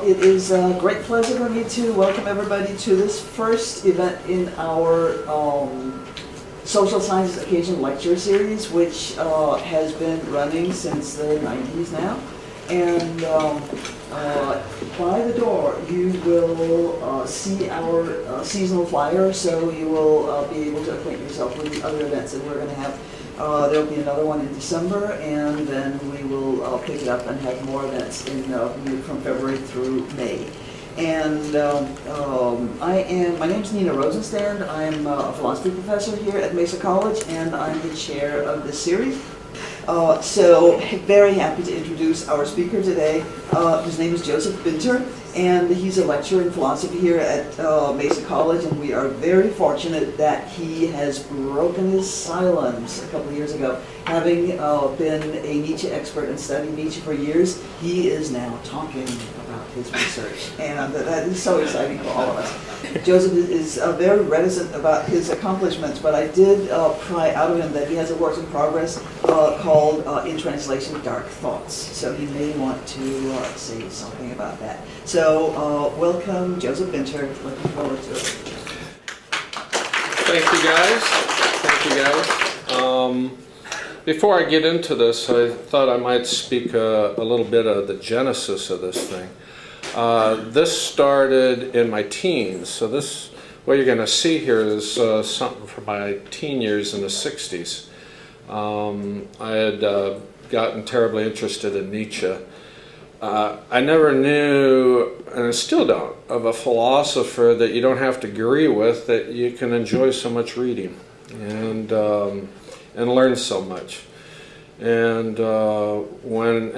it is a great pleasure for me to welcome everybody to this first event in our Social Sciences Occasion Lecture Series, which has been running since the 90s now. And by the door, you will see our seasonal flyer, so you will be able to acquaint yourself with the other events that we're going to have. There'll be another one in December, and then we will pick it up and have more events in from February through May. And my name's Nina Rosenstand. I'm a philosophy professor here at Mesa College, and I'm the chair of this series. So very happy to introduce our speaker today. His name is Josef Binter, and he's a lecturer in philosophy here at Mesa College, and we are very fortunate that he has broken his silence a couple of years ago. Having been a Nietzsche expert and studied Nietzsche for years, he is now talking about his research, and that is so exciting for all of us. Joseph is very reticent about his accomplishments, but I did pry out of him that he has a work in progress called, in translation, Dark Thoughts. So he may want to say something about that. So welcome, Josef Binter. Looking forward to it. Thank you, guys. Before I get into this, I thought I might speak a little bit of the genesis of this thing. This started in my teens, so what you're going to see here is something from my teen years in the 60s. I had gotten terribly interested in Nietzsche. I never knew, and I still don't, of a philosopher that you don't have to agree with, that you can enjoy so much reading and learn so much. And during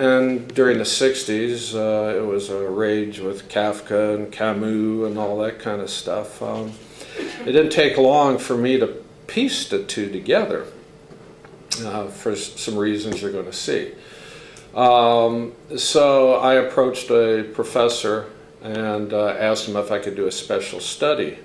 the 60s, it was a rage with Kafka and Camus and all that kind of stuff. It didn't take long for me to piece the two together for some reasons you're going to see. So I approached a professor and asked him if I could do a special study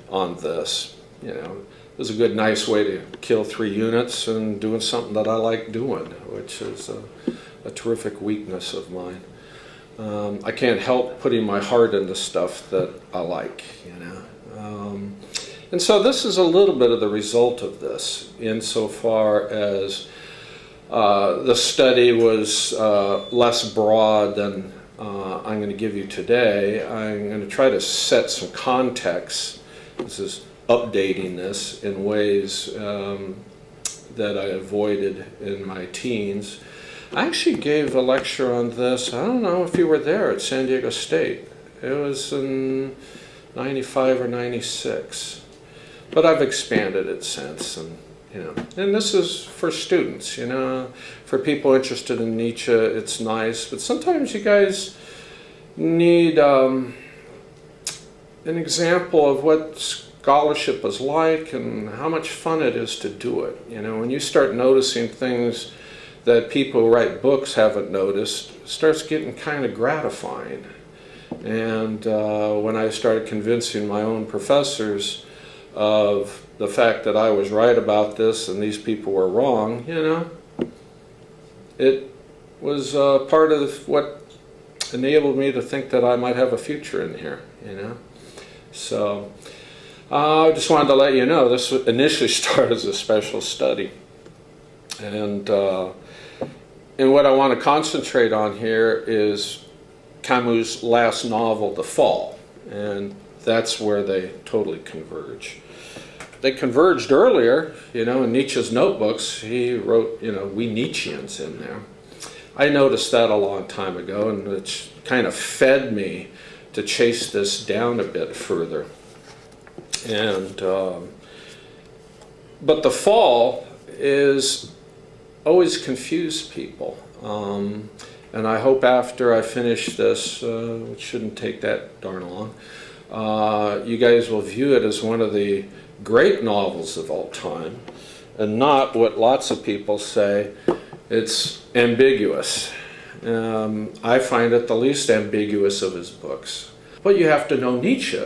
on this. You know, it was a good, nice way to kill 3 units and doing something that I like doing, which is a terrific weakness of mine. I can't help putting my heart into stuff that I like, you know. And so this is a little bit of the result of this, insofar as the study was less broad than I'm going to give you today. I'm going to try to set some context. This is updating this in ways that I avoided in my teens. I actually gave a lecture on this, I don't know if you were there, at San Diego State. It was in 95 or 96. But I've expanded it since, and this is for students, for people interested in Nietzsche, it's nice, but sometimes you guys need an example of what scholarship is like and how much fun it is to do it. When you start noticing things that people who write books haven't noticed, it starts getting kind of gratifying. And when I started convincing my own professors of the fact that I was right about this and these people were wrong, it was part of what enabled me to think that I might have a future in here, So I just wanted to let you know this initially started as a special study. And what I want to concentrate on here is Camus' last novel, The Fall. And that's where they totally converge. They converged earlier, in Nietzsche's notebooks. He wrote, we Nietzscheans in there. I noticed that a long time ago, and it's kind of fed me to chase this down a bit further. And but The Fall is always confused people. And I hope after I finish this, which shouldn't take that darn long, you guys will view it as one of the great novels of all time, and not what lots of people say, it's ambiguous. I find it the least ambiguous of his books. But you have to know Nietzsche.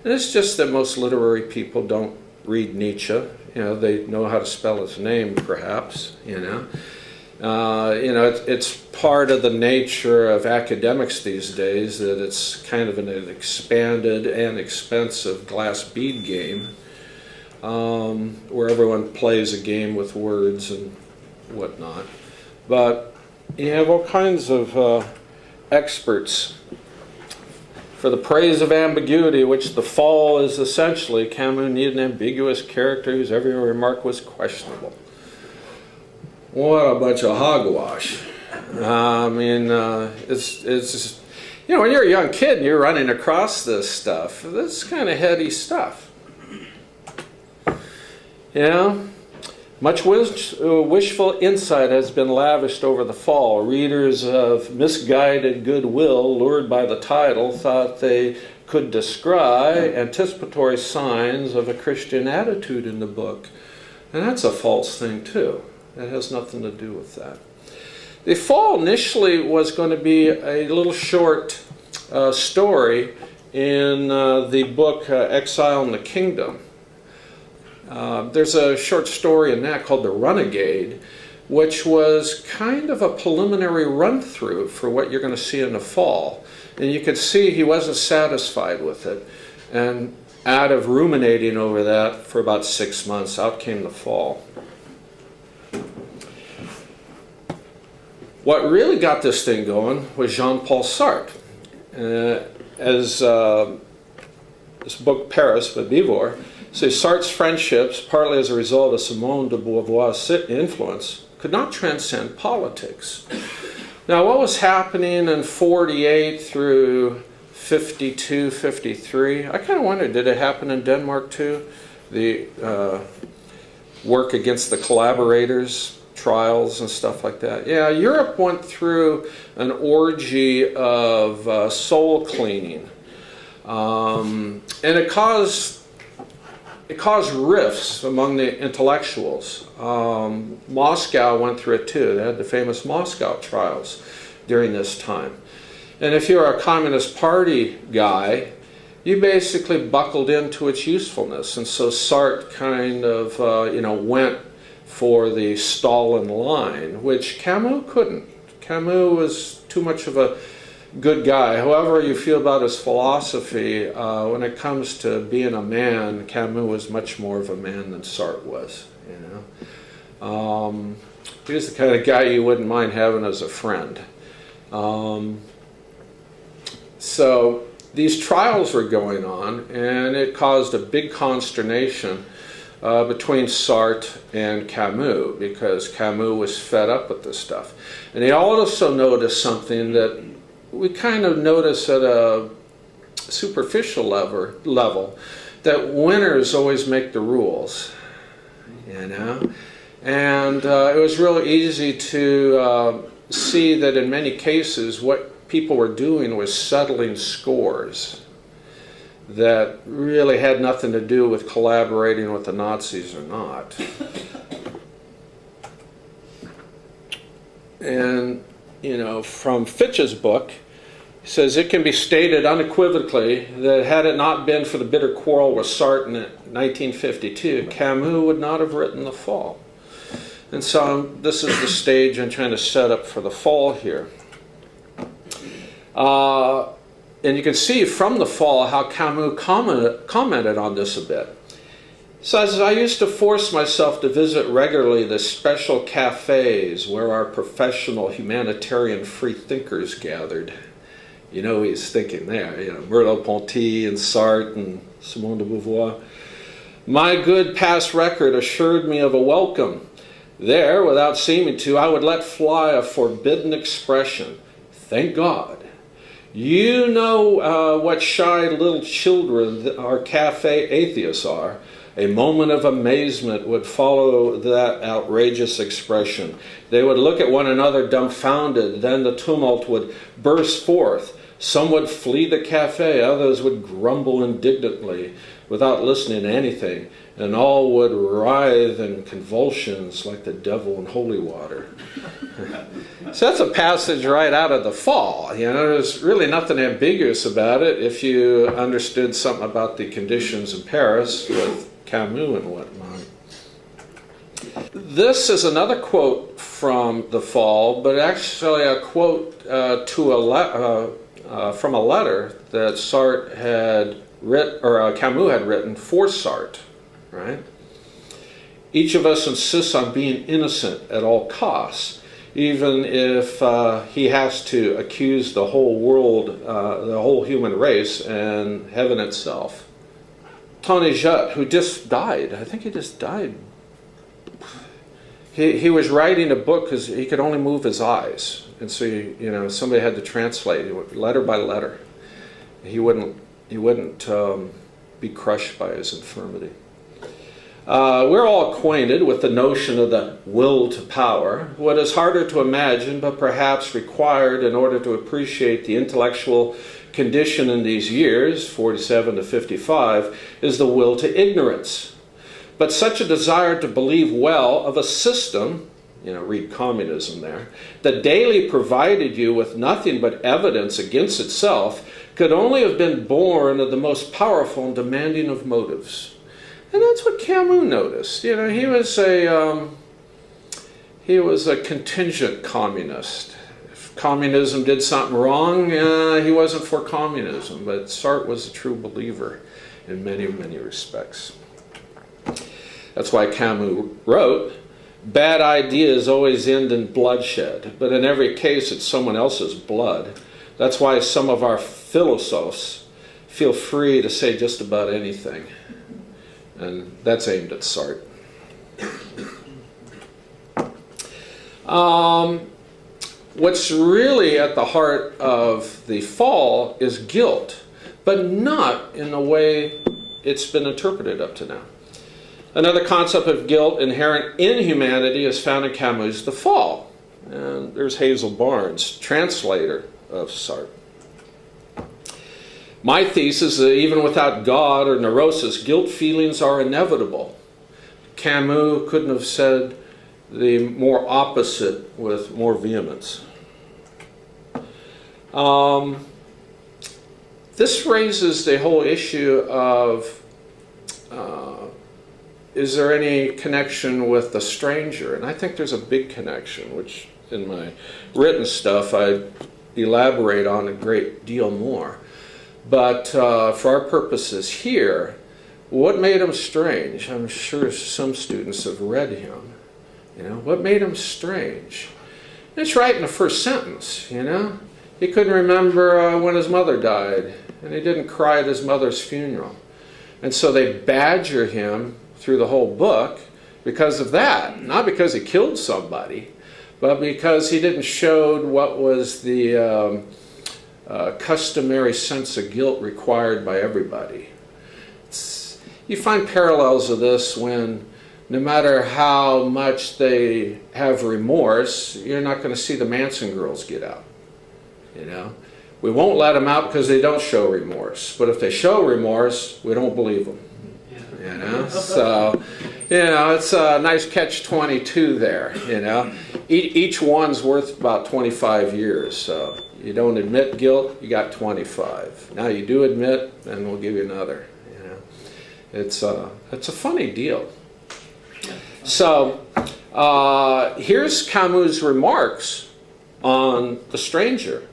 And it's just that most literary people don't read Nietzsche. They know how to spell his name, perhaps, It's part of the nature of academics these days, that it's kind of an expanded and expensive glass bead game, where everyone plays a game with words and whatnot. But you have all kinds of experts for the praise of ambiguity, which the fall is essentially. Camus needed an ambiguous character whose every remark was questionable. What a bunch of hogwash. I mean, it's just, you know, when you're a young kid and you're running across this stuff, this kind of heady stuff. You know, much wishful insight has been lavished over the fall. Readers of Misguided Goodwill, lured by the title, thought they could descry anticipatory signs of a Christian attitude in the book. And that's a false thing, too. It has nothing to do with that. The fall initially was going to be a little short story in the book Exile in the Kingdom. There's a short story in that called The Renegade, which was kind of a preliminary run-through for what you're going to see in the fall. And you could see he wasn't satisfied with it. And out of ruminating over that for about 6 months, out came the fall. What really got this thing going was Jean-Paul Sartre. As this book, Paris, by Bivor, so Sartre's friendships, partly as a result of Simone de Beauvoir's influence, could not transcend politics. Now, what was happening in 48 through 52, 53? I kind of wondered, did it happen in Denmark too? The work against the collaborators, trials and stuff like that. Yeah, Europe went through an orgy of soul cleaning. And it caused rifts among the intellectuals. Moscow went through it too. They had the famous Moscow trials during this time. And if you're a Communist Party guy, you basically buckled into its usefulness. And so Sartre kind of went for the Stalin line, which Camus couldn't. Camus was too much of a good guy. However you feel about his philosophy, when it comes to being a man, Camus was much more of a man than Sartre was. You know, he was the kind of guy you wouldn't mind having as a friend. So these trials were going on, and it caused a big consternation between Sartre and Camus, because Camus was fed up with this stuff. And he also noticed something that we kind of notice at a superficial level, that winners always make the rules, you know? And it was really easy to see that in many cases what people were doing was settling scores that really had nothing to do with collaborating with the Nazis or not. And, you know, from Fitch's book, he says, it can be stated unequivocally that had it not been for the bitter quarrel with Sartre in 1952, Camus would not have written The Fall. And so this is the stage I'm trying to set up for The Fall here. And you can see from The Fall how Camus commented on this a bit. He says, I used to force myself to visit regularly the special cafes where our professional humanitarian free thinkers gathered. You know, he's thinking there, you know, Merleau-Ponty and Sartre and Simone de Beauvoir. My good past record assured me of a welcome. There, without seeming to, I would let fly a forbidden expression. Thank God. You know what shy little children our cafe atheists are. A moment of amazement would follow that outrageous expression. They would look at one another dumbfounded. Then the tumult would burst forth. Some would flee the cafe. Others would grumble indignantly without listening to anything. And all would writhe in convulsions like the devil in holy water. So that's a passage right out of The Fall. You know, there's really nothing ambiguous about it if you understood something about the conditions in Paris with Camus and whatnot. This is another quote from The Fall, but actually a quote from a letter that Sartre had written, or Camus had written for Sartre, right? Each of us insists on being innocent at all costs, even if he has to accuse the whole world, the whole human race, and heaven itself. Tony Jett, who just died, I think he just died. He was writing a book because he could only move his eyes, and so somebody had to translate it letter by letter. He wouldn't be crushed by his infirmity. We're all acquainted with the notion of the will to power. What is harder to imagine, but perhaps required in order to appreciate the intellectual condition in these years, 47 to 55, is the will to ignorance. But such a desire to believe well of a system, read Communism there, that daily provided you with nothing but evidence against itself, could only have been born of the most powerful and demanding of motives. And that's what Camus noticed. He was a contingent communist. If communism did something wrong, he wasn't for communism. But Sartre was a true believer in many, many respects. That's why Camus wrote, "Bad ideas always end in bloodshed, but in every case it's someone else's blood. That's why some of our philosophers feel free to say just about anything." And that's aimed at Sartre. What's really at the heart of The Fall is guilt, but not in the way it's been interpreted up to now. Another concept of guilt inherent in humanity is found in Camus' The Fall. And there's Hazel Barnes, translator of Sartre. My thesis is that even without God or neurosis, guilt feelings are inevitable. Camus couldn't have said the more opposite with more vehemence. This raises the whole issue of is there any connection with the stranger? And I think there's a big connection, which in my written stuff I elaborate on a great deal more. But for our purposes here, what made him strange? I'm sure some students have read him. What made him strange? It's right in the first sentence, He couldn't remember when his mother died, and he didn't cry at his mother's funeral. And so they badger him through the whole book because of that. Not because he killed somebody, but because he didn't show what was the customary sense of guilt required by everybody. You find parallels of this when no matter how much they have remorse, you're not going to see the Manson girls get out. We won't let them out because they don't show remorse. But if they show remorse, we don't believe them. So, it's a nice catch-22 there, Each one's worth about 25 years. So you don't admit guilt, you got 25. Now you do admit, and we'll give you another. It's a funny deal. So here's Camus' remarks on the stranger.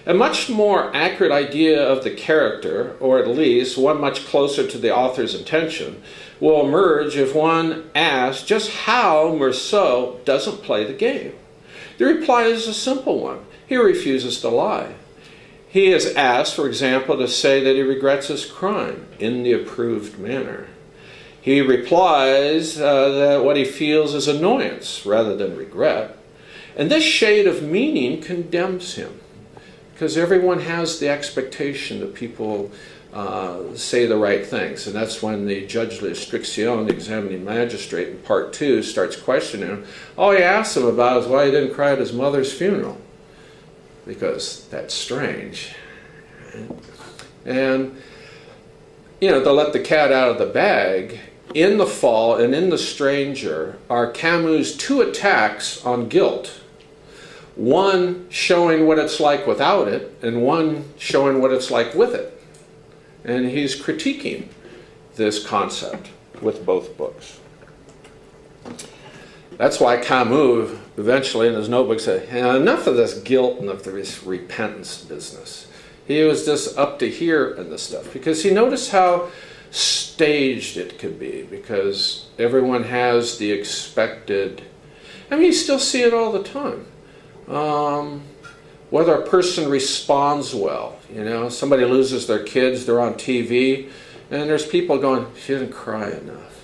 A much more accurate idea of the character, or at least one much closer to the author's intention, will emerge if one asks just how Meursault doesn't play the game. The reply is a simple one. He refuses to lie. He is asked, for example, to say that he regrets his crime in the approved manner. He replies that what he feels is annoyance rather than regret. And this shade of meaning condemns him, because everyone has the expectation that people say the right things. And that's when the judge d'instruction, the examining magistrate in part 2, starts questioning him. All he asks him about is why he didn't cry at his mother's funeral, because that's strange. And, to let the cat out of the bag, in The Fall and in The Stranger are Camus' 2 attacks on guilt. One showing what it's like without it, and one showing what it's like with it. And he's critiquing this concept with both books. That's why Camus eventually in his notebook said, enough of this guilt and of this repentance business. He was just up to here in this stuff because he noticed how staged it could be because everyone has the expected. I mean, you still see it all the time. Whether a person responds well, somebody loses their kids, they're on TV, and there's people going, she didn't cry enough,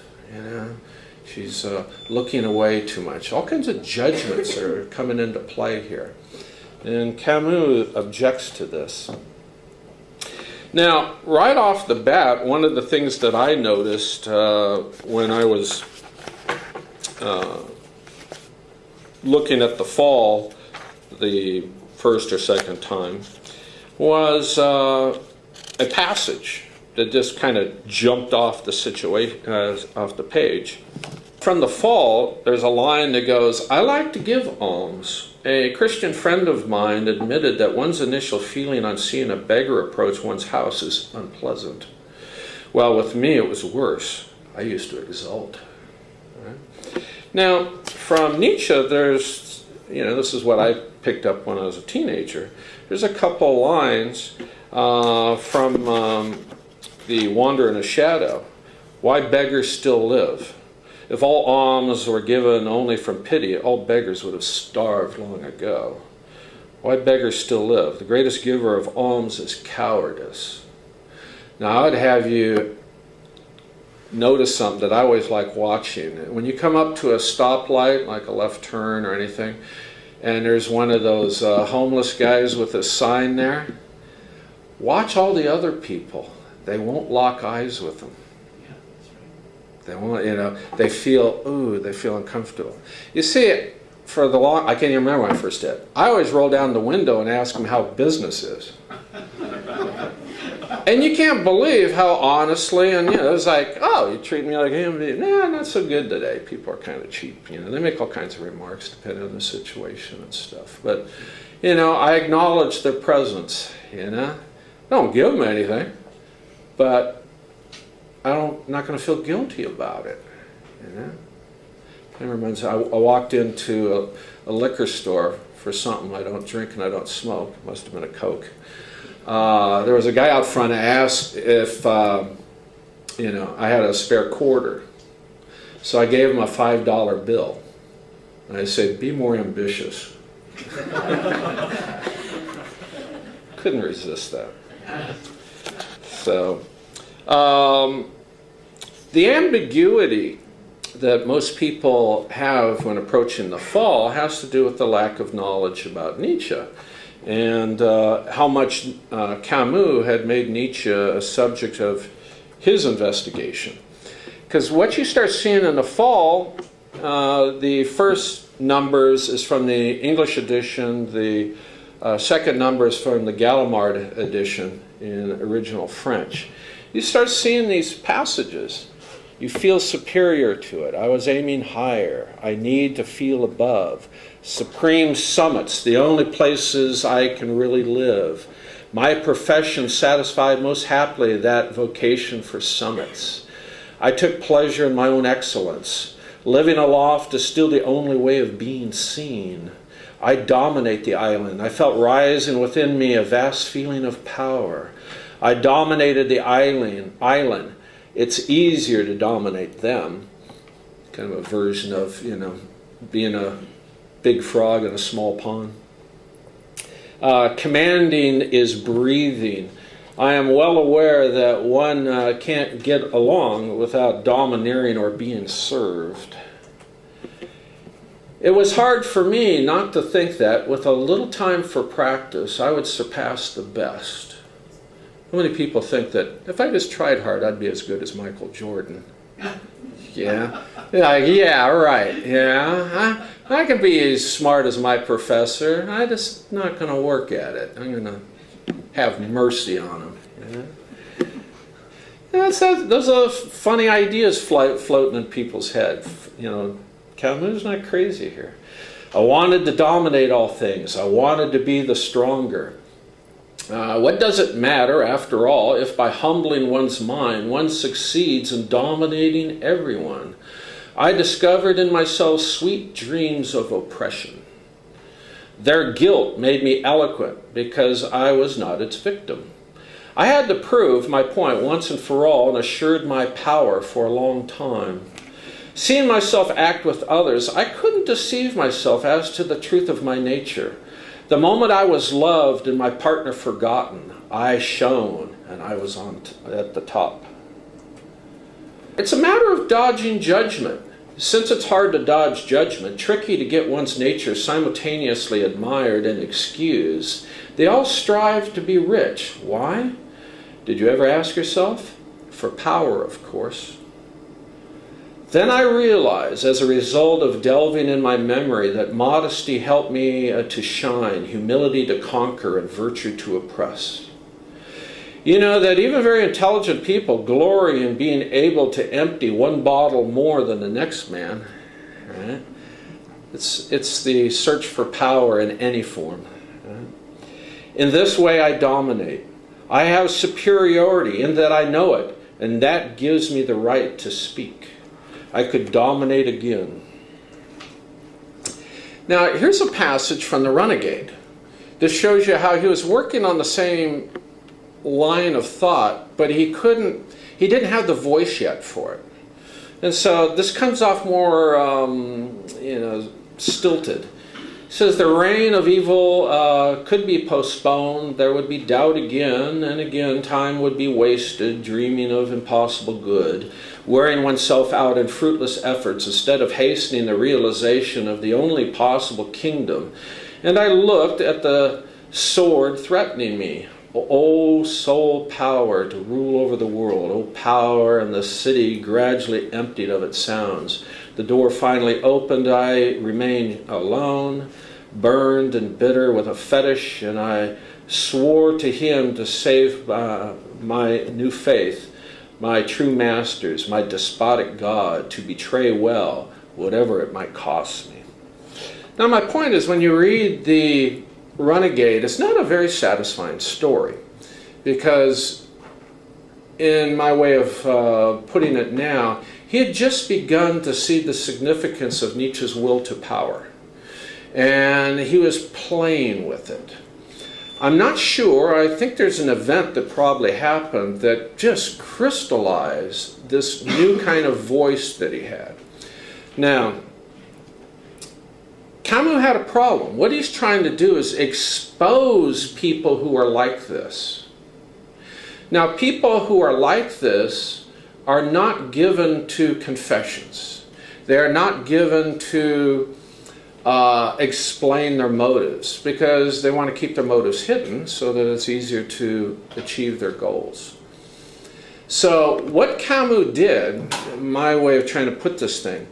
she's looking away too much. All kinds of judgments are coming into play here. And Camus objects to this. Now, right off the bat, one of the things that I noticed when I was looking at the Fall the first or second time was a passage that just kind of jumped off the situation, off the page. From the Fall, there's a line that goes, "I like to give alms. A Christian friend of mine admitted that one's initial feeling on seeing a beggar approach one's house is unpleasant. Well, with me it was worse. I used to exult." Right? Now, from Nietzsche, there's, this is what I picked up when I was a teenager. There's a couple lines from The Wanderer in a Shadow. "Why beggars still live. If all alms were given only from pity, all beggars would have starved long ago. Why beggars still live. The greatest giver of alms is cowardice." Now, I would have you notice something that I always like watching. When you come up to a stoplight, like a left turn or anything, and there's one of those homeless guys with a sign there, watch all the other people. They won't lock eyes with them. They won't, they feel uncomfortable. You see, for the long, I can't even remember when I first did. I always roll down the window and ask them how business is. And you can't believe how honestly, and it was like, "Oh, you treat me like him." Nah, not so good today. People are kind of cheap. They make all kinds of remarks depending on the situation and stuff. But, I acknowledge their presence. I don't give them anything, but I'm not going to feel guilty about it. I remember I walked into a liquor store for something. I don't drink and I don't smoke. It must have been a Coke. There was a guy out front who asked if I had a spare quarter. So I gave him a $5 bill. And I said, "Be more ambitious." Couldn't resist that. So, the ambiguity that most people have when approaching the Fall has to do with the lack of knowledge about Nietzsche and how much Camus had made Nietzsche a subject of his investigation. Because what you start seeing in the Fall, the first numbers is from the English edition, the second number is from the Gallimard edition in original French. You start seeing these passages. You feel superior to it. I was aiming higher. I need to feel above. Supreme summits, the only places I can really live. My profession satisfied most happily that vocation for summits. I took pleasure in my own excellence. Living aloft is still the only way of being seen. I dominate the island. I felt rising within me a vast feeling of power. I dominated the island. It's easier to dominate them. Kind of a version of, being a big frog in a small pond. Commanding is breathing. I am well aware that one can't get along without domineering or being served. It was hard for me not to think that with a little time for practice, I would surpass the best. How many people think that if I just tried hard, I'd be as good as Michael Jordan? Yeah, right. Yeah, I can be as smart as my professor. I'm just not going to work at it. I'm going to have mercy on him. Those are funny ideas floating in people's head. Camus is not crazy here. I wanted to dominate all things. I wanted to be the stronger. What does it matter, after all, if by humbling one's mind one succeeds in dominating everyone? I discovered in myself sweet dreams of oppression. Their guilt made me eloquent because I was not its victim. I had to prove my point once and for all and assured my power for a long time. Seeing myself act with others, I couldn't deceive myself as to the truth of my nature. The moment I was loved and my partner forgotten, I shone and I was at the top. It's a matter of dodging judgment. Since it's hard to dodge judgment, tricky to get one's nature simultaneously admired and excused, they all strive to be rich. Why? Did you ever ask yourself? For power, of course. Then I realized, as a result of delving in my memory, that modesty helped me to shine, humility to conquer, and virtue to oppress. You know that even very intelligent people glory in being able to empty one bottle more than the next man. Right? It's the search for power in any form. Right? In this way I dominate. I have superiority in that I know it, and that gives me the right to speak. I could dominate again. Now, here's a passage from the Renegade. This shows you how he was working on the same line of thought, but he didn't have the voice yet for it. And so this comes off more, stilted. It says the reign of evil could be postponed. There would be doubt again and again. Time would be wasted dreaming of impossible good, wearing oneself out in fruitless efforts instead of hastening the realization of the only possible kingdom. And I looked at the sword threatening me. O sole power to rule over the world, O power, and the city gradually emptied of its sounds. The door finally opened. I remained alone, burned and bitter with a fetish, and I swore to him to save my new faith, my true masters, my despotic God, to betray well, whatever it might cost me. Now my point is, when you read the Renegade, it's not a very satisfying story, because in my way of putting it now, he had just begun to see the significance of Nietzsche's will to power, and he was playing with it. I'm not sure. I think there's an event that probably happened that just crystallized this new kind of voice that he had. Now, Camus had a problem. What he's trying to do is expose people who are like this. Now, people who are like this are not given to confessions. They are not given to explain their motives, because they want to keep their motives hidden so that it's easier to achieve their goals. So what Camus did, my way of trying to put this thing,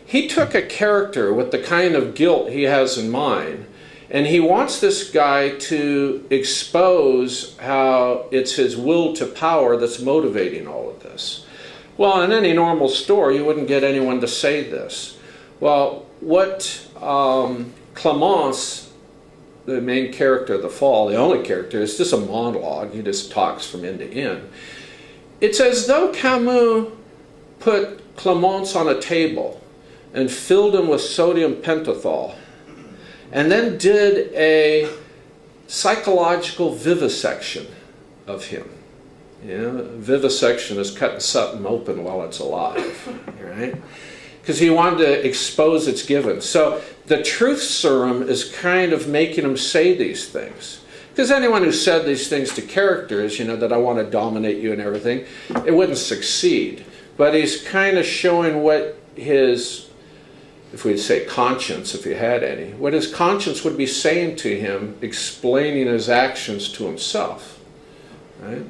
he took a character with the kind of guilt he has in mind, and he wants this guy to expose how it's his will to power that's motivating all of this. Well, in any normal story, you wouldn't get anyone to say this. Well, what Clemence, the main character of The Fall, the only character, is just a monologue. He just talks from end to end. It's as though Camus put Clemence on a table and filled him with sodium pentothal, and then did a psychological vivisection of him. You know, vivisection is cutting something open while it's alive, right? Because he wanted to expose its given. So the truth serum is kind of making him say these things. Because anyone who said these things to characters, you know, that I want to dominate you and everything, it wouldn't succeed. But he's kind of showing what his, if we'd say conscience, if he had any, what his conscience would be saying to him, explaining his actions to himself. Right?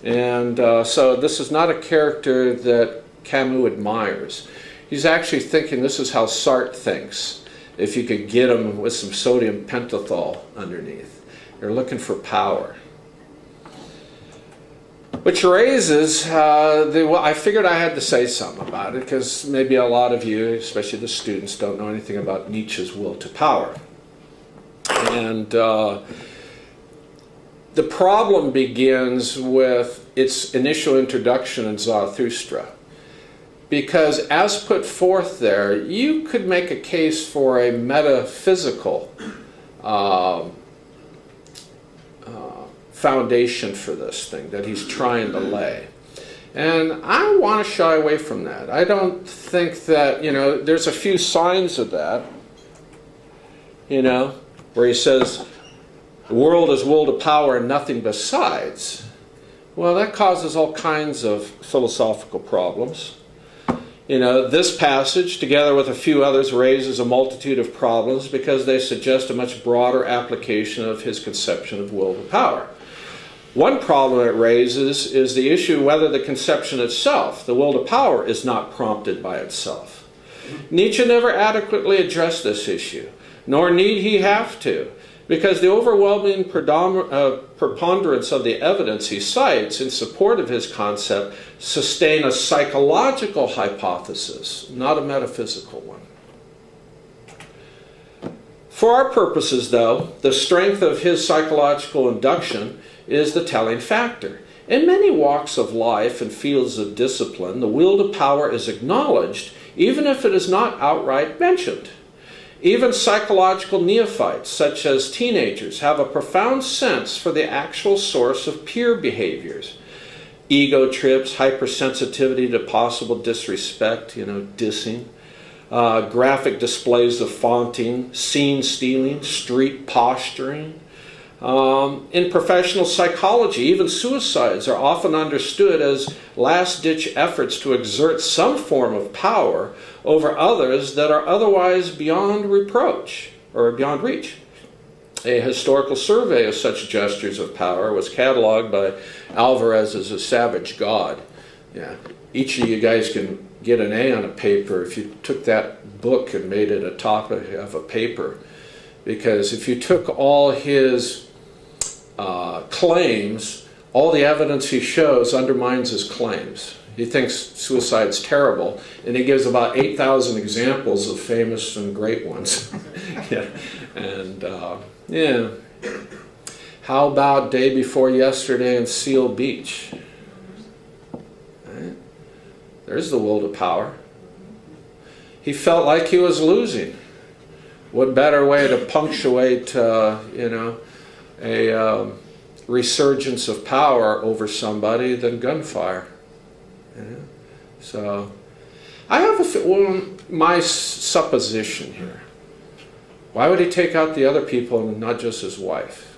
And so this is not a character that Camus admires. He's actually thinking this is how Sartre thinks, if you could get him with some sodium pentothal underneath. They're looking for power. Which raises, well, I figured I had to say something about it, because maybe a lot of you, especially the students, don't know anything about Nietzsche's will to power. And the problem begins with its initial introduction in Zarathustra. because as put forth there, you could make a case for a metaphysical foundation for this thing that he's trying to lay. And I want to shy away from that. I don't think that, there's a few signs of that, where he says, the world is will to power and nothing besides. Well, that causes all kinds of philosophical problems. This passage, together with a few others, raises a multitude of problems because they suggest a much broader application of his conception of will to power. One problem it raises is the issue whether the conception itself, the will to power, is not prompted by itself. Nietzsche never adequately addressed this issue, nor need he have to, because the overwhelming preponderance of the evidence he cites in support of his concept sustain a psychological hypothesis, not a metaphysical one. For our purposes, though, the strength of his psychological induction is the telling factor. In many walks of life and fields of discipline, the will to power is acknowledged, even if it is not outright mentioned. Even psychological neophytes, such as teenagers, have a profound sense for the actual source of peer behaviors. Ego trips, hypersensitivity to possible disrespect, dissing, graphic displays of faunting, scene stealing, street posturing. In professional psychology, even suicides are often understood as last-ditch efforts to exert some form of power over others that are otherwise beyond reproach or beyond reach. A historical survey of such gestures of power was cataloged by Alvarez as a savage god. Yeah. Each of you guys can get an A on a paper if you took that book and made it a topic of a paper. Because if you took all his claims, all the evidence he shows undermines his claims. He thinks suicide's terrible, and he gives about 8,000 examples of famous and great ones. Yeah. And how about day before yesterday in Seal Beach? Right? There's the will to power. He felt like he was losing. What better way to punctuate, a resurgence of power over somebody than gunfire? So, I have my supposition here. Why would he take out the other people and not just his wife?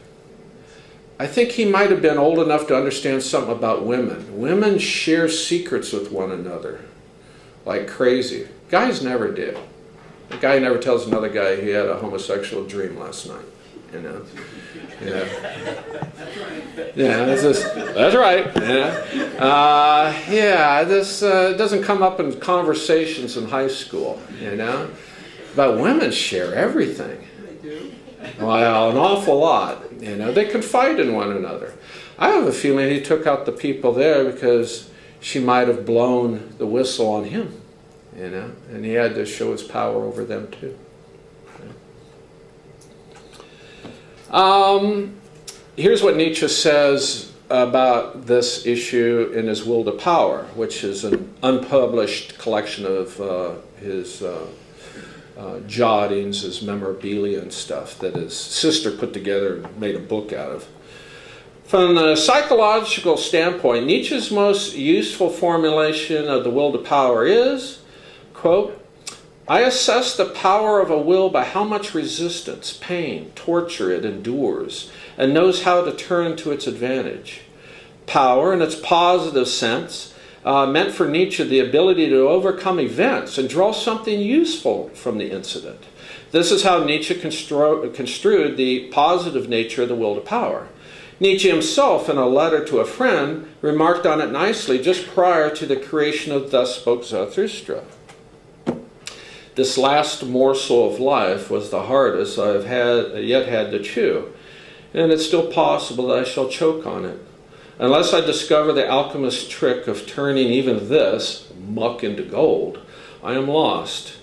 I think he might have been old enough to understand something about women. Women share secrets with one another like crazy. Guys never did. A guy never tells another guy he had a homosexual dream last night. Yeah, that's right. This doesn't come up in conversations in high school, But women share everything. They do. Well, an awful lot. They confide in one another. I have a feeling he took out the people there because she might have blown the whistle on him, and he had to show his power over them too. Here's what Nietzsche says about this issue in his Will to Power, which is an unpublished collection of his jottings, his memorabilia and stuff that his sister put together and made a book out of. From the psychological standpoint, Nietzsche's most useful formulation of the will to power is, quote, I assess the power of a will by how much resistance, pain, torture it endures, and knows how to turn to its advantage. Power, in its positive sense, meant for Nietzsche the ability to overcome events and draw something useful from the incident. This is how Nietzsche construed the positive nature of the will to power. Nietzsche himself, in a letter to a friend, remarked on it nicely just prior to the creation of Thus Spoke Zarathustra. This last morsel of life was the hardest I have yet had to chew, and it's still possible that I shall choke on it. Unless I discover the alchemist's trick of turning even this muck into gold, I am lost.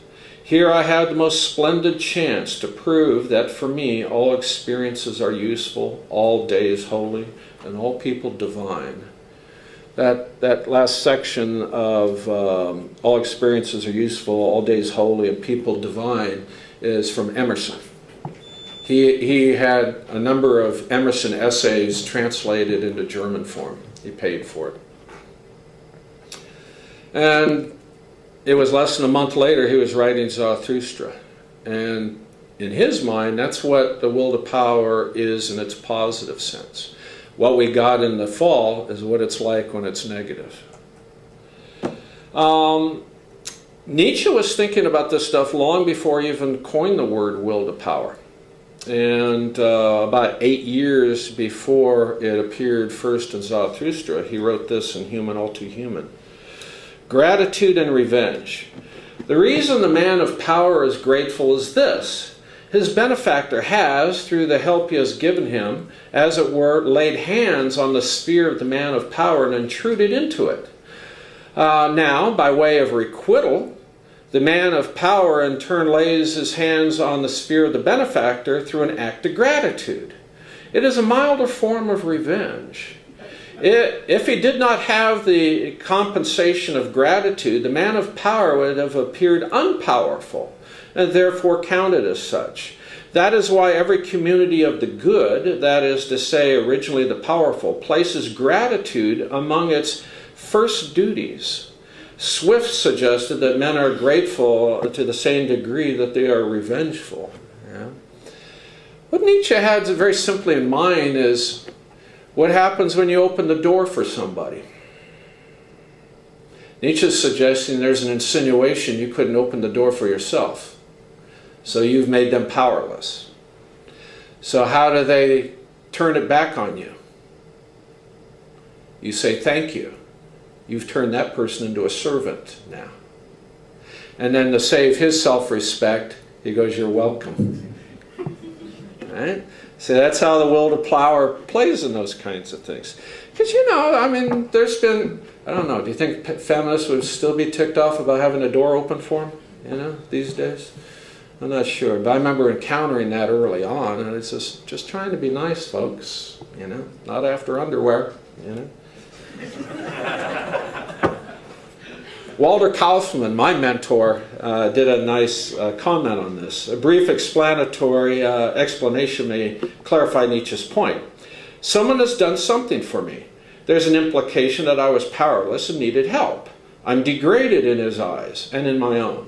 Here I have the most splendid chance to prove that for me all experiences are useful, all days holy, and all people divine. that last section of all experiences are useful, all days holy, and people divine is from Emerson. He had a number of Emerson essays translated into German form. He paid for it. And it was less than a month later he was writing Zarathustra. And in his mind, that's what the will to power is in its positive sense. What we got in the fall is what it's like when it's negative. Nietzsche was thinking about this stuff long before he even coined the word will to power. And about 8 years before it appeared first in Zarathustra, he wrote this in Human All Too Human. Gratitude and revenge. The reason the man of power is grateful is this. His benefactor has, through the help he has given him, as it were, laid hands on the sphere of the man of power and intruded into it. Now, by way of requital, the man of power in turn lays his hands on the sphere of the benefactor through an act of gratitude. It is a milder form of revenge. If he did not have the compensation of gratitude, the man of power would have appeared unpowerful and therefore counted as such. That is why every community of the good, that is to say originally the powerful, places gratitude among its first duties. Swift suggested that men are grateful to the same degree that they are revengeful. Yeah? What Nietzsche had very simply in mind is what happens when you open the door for somebody. Nietzsche's suggesting there's an insinuation you couldn't open the door for yourself. So you've made them powerless. So how do they turn it back on you? You say thank you. You've turned that person into a servant now. And then to save his self-respect, he goes, you're welcome. Right? So that's how the will to power plays in those kinds of things. Because, there's been, I don't know, do you think feminists would still be ticked off about having a door open for them, these days? I'm not sure. But I remember encountering that early on, and it's just trying to be nice, folks, not after underwear, Walter Kaufmann, my mentor, did a nice comment on this. A brief explanatory explanation may clarify Nietzsche's point. Someone has done something for me. There's an implication that I was powerless and needed help. I'm degraded in his eyes and in my own.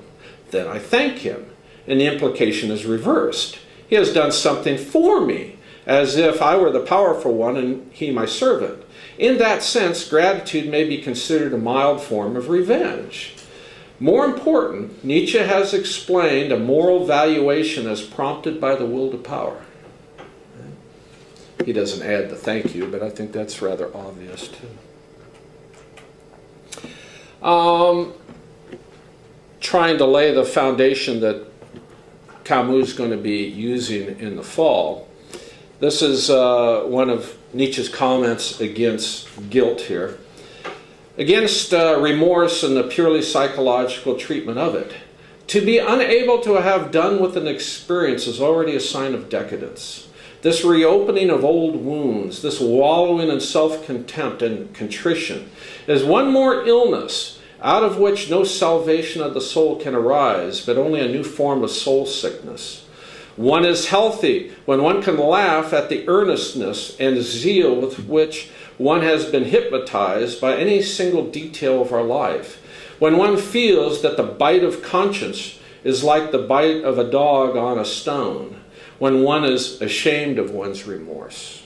Then I thank him, and the implication is reversed. He has done something for me, as if I were the powerful one and he my servant. In that sense, gratitude may be considered a mild form of revenge. More important, Nietzsche has explained a moral valuation as prompted by the will to power. He doesn't add the thank you, but I think that's rather obvious too. Trying to lay the foundation that Camus is going to be using in the fall. This is one of Nietzsche's comments against guilt here. Against remorse and the purely psychological treatment of it. To be unable to have done with an experience is already a sign of decadence. This reopening of old wounds, this wallowing in self-contempt and contrition, is one more illness out of which no salvation of the soul can arise, but only a new form of soul sickness. One is healthy when one can laugh at the earnestness and zeal with which one has been hypnotized by any single detail of our life. When one feels that the bite of conscience is like the bite of a dog on a stone. When one is ashamed of one's remorse.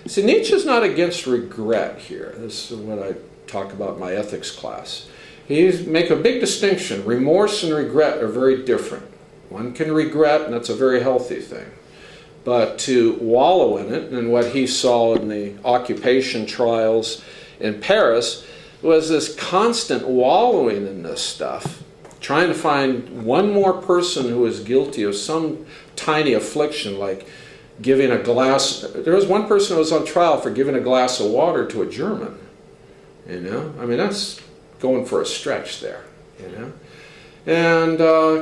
See, Nietzsche's not against regret here. This is what I talk about in my ethics class. He makes a big distinction. Remorse and regret are very different. One can regret, and that's a very healthy thing. But to wallow in it, and what he saw in the occupation trials in Paris, was this constant wallowing in this stuff, trying to find one more person who is guilty of some tiny affliction, like giving a glass. There was one person who was on trial for giving a glass of water to a German. That's going for a stretch there, And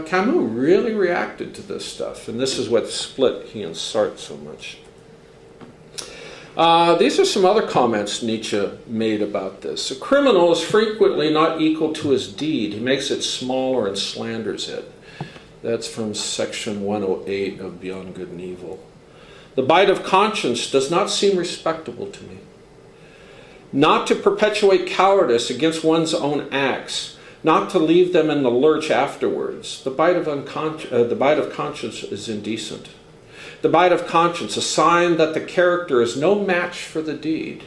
Camus really reacted to this stuff, and this is what split he and Sartre so much. These are some other comments Nietzsche made about this. A criminal is frequently not equal to his deed. He makes it smaller and slanders it. That's from section 108 of Beyond Good and Evil. The bite of conscience does not seem respectable to me. Not to perpetuate cowardice against one's own acts, not to leave them in the lurch afterwards. The bite of conscience is indecent. The bite of conscience, a sign that the character is no match for the deed.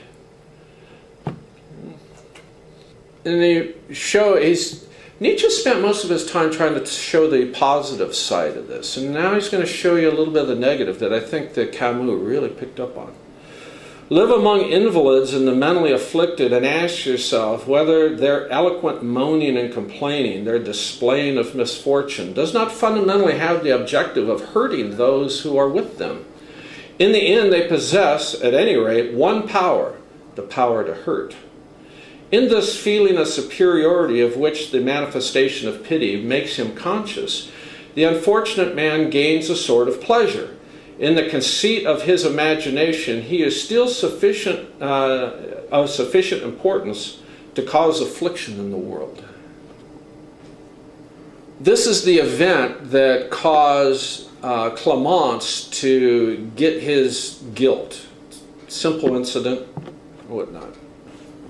And Nietzsche spent most of his time trying to show the positive side of this, and now he's going to show you a little bit of the negative that I think that Camus really picked up on. Live among invalids and the mentally afflicted and ask yourself whether their eloquent moaning and complaining, their displaying of misfortune, does not fundamentally have the objective of hurting those who are with them. In the end, they possess, at any rate, one power, the power to hurt. In this feeling of superiority of which the manifestation of pity makes him conscious, the unfortunate man gains a sort of pleasure. In the conceit of his imagination, he is still of sufficient importance to cause affliction in the world. This is the event that caused Clemence to get his guilt. Simple incident, whatnot.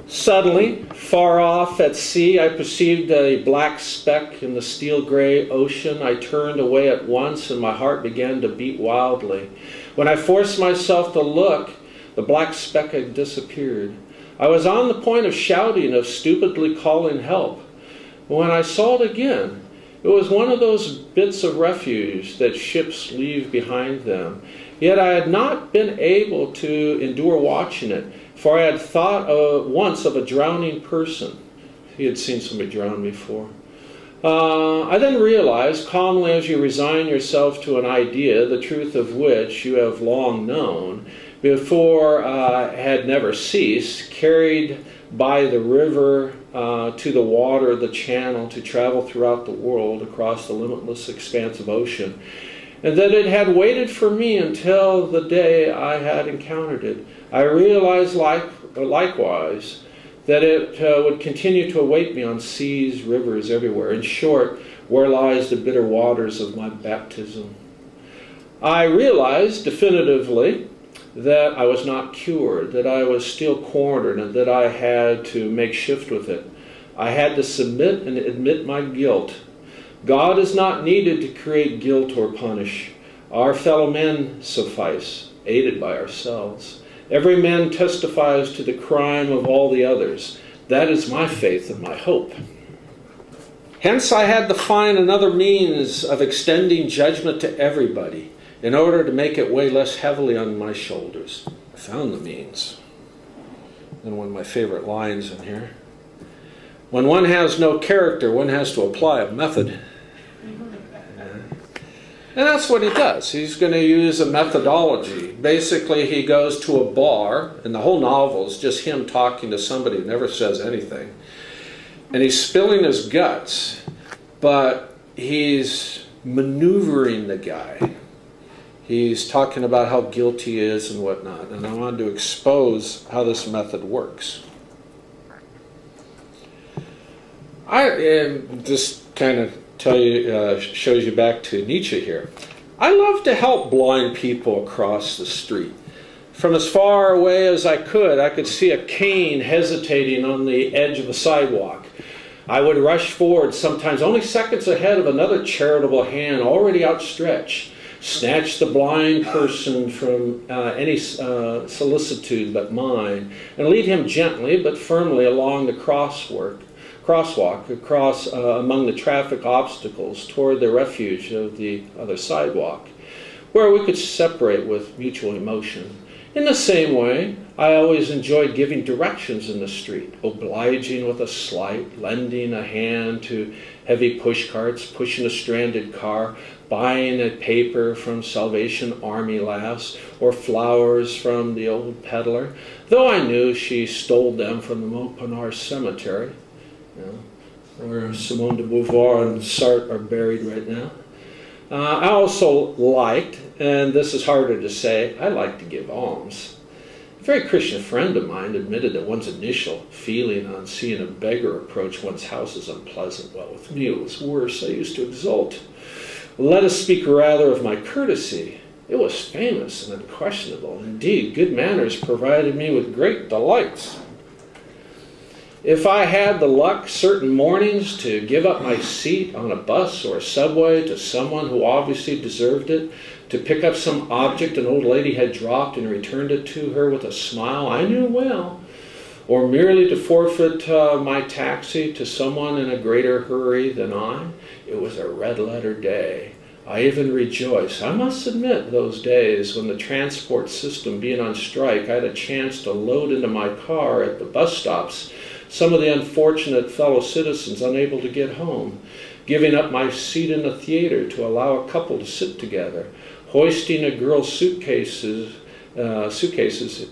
Suddenly, far off at sea, I perceived a black speck in the steel-gray ocean. I turned away at once, and my heart began to beat wildly. When I forced myself to look, the black speck had disappeared. I was on the point of shouting, of stupidly calling help. When I saw it again, it was one of those bits of refuge that ships leave behind them. Yet I had not been able to endure watching it, for I had thought once of a drowning person. He had seen somebody drown before. I then realized, calmly as you resign yourself to an idea, the truth of which you have long known, before had never ceased, carried by the river to the water, the channel, to travel throughout the world across the limitless expanse of ocean, and that it had waited for me until the day I had encountered it. I realized likewise that it would continue to await me on seas, rivers, everywhere. In short, where lies the bitter waters of my baptism. I realized definitively that I was not cured, that I was still cornered, and that I had to make shift with it. I had to submit and admit my guilt. God is not needed to create guilt or punish. Our fellow men suffice, aided by ourselves. Every man testifies to the crime of all the others. That is my faith and my hope. Hence I had to find another means of extending judgment to everybody in order to make it weigh less heavily on my shoulders. I found the means. And one of my favorite lines in here. When one has no character, one has to apply a method. And that's what he does. He's going to use a methodology. Basically, he goes to a bar, and the whole novel is just him talking to somebody who never says anything. And he's spilling his guts, but he's maneuvering the guy. He's talking about how guilty he is and whatnot. And I wanted to expose how this method works. I just kind of shows you back to Nietzsche here. I love to help blind people across the street. From as far away as I could see a cane hesitating on the edge of a sidewalk. I would rush forward, sometimes only seconds ahead of another charitable hand already outstretched, snatch the blind person from any solicitude but mine, and lead him gently but firmly along the crosswalk across among the traffic obstacles toward the refuge of the other sidewalk, where we could separate with mutual emotion. In the same way, I always enjoyed giving directions in the street, obliging with a slight, lending a hand to heavy pushcarts, pushing a stranded car, buying a paper from Salvation Army lass, or flowers from the old peddler, though I knew she stole them from the Montparnasse cemetery, where Simone de Beauvoir and Sartre are buried right now. I also liked, and this is harder to say, I like to give alms. If very Christian friend of mine admitted that one's initial feeling on seeing a beggar approach one's house is unpleasant. Well, with me it was worse. I used to exult. Let us speak rather of my courtesy. It was famous and unquestionable. Indeed, good manners provided me with great delights. If I had the luck certain mornings to give up my seat on a bus or a subway to someone who obviously deserved it, to pick up some object an old lady had dropped and returned it to her with a smile I knew well, or merely to forfeit my taxi to someone in a greater hurry than I, it was a red-letter day. I even rejoiced. I must admit those days when the transport system being on strike, I had a chance to load into my car at the bus stops some of the unfortunate fellow citizens unable to get home, giving up my seat in the theater to allow a couple to sit together, hoisting a girl's suitcases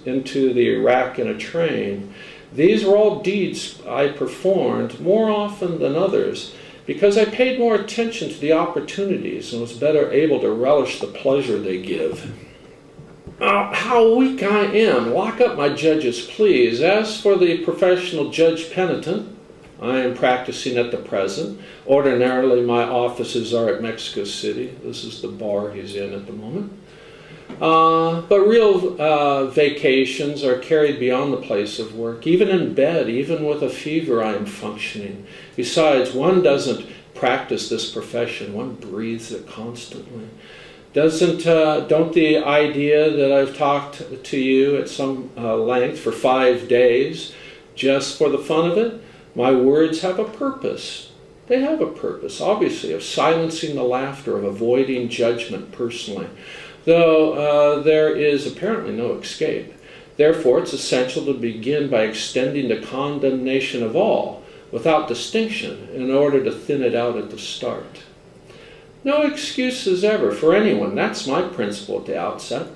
into the rack in a train. These were all deeds I performed more often than others because I paid more attention to the opportunities and was better able to relish the pleasure they give. How weak I am! Lock up my judges, please. As for the professional judge penitent, I am practicing at the present. Ordinarily, my offices are at Mexico City. This is the bar he's in at the moment. But real vacations are carried beyond the place of work. Even in bed, even with a fever, I am functioning. Besides, one doesn't practice this profession. One breathes it constantly. Don't the idea that I've talked to you at some length for 5 days, just for the fun of it, my words have a purpose. They have a purpose, obviously, of silencing the laughter, of avoiding judgment personally, though there is apparently no escape. Therefore, it's essential to begin by extending the condemnation of all, without distinction, in order to thin it out at the start. No excuses ever for anyone. That's my principle at the outset.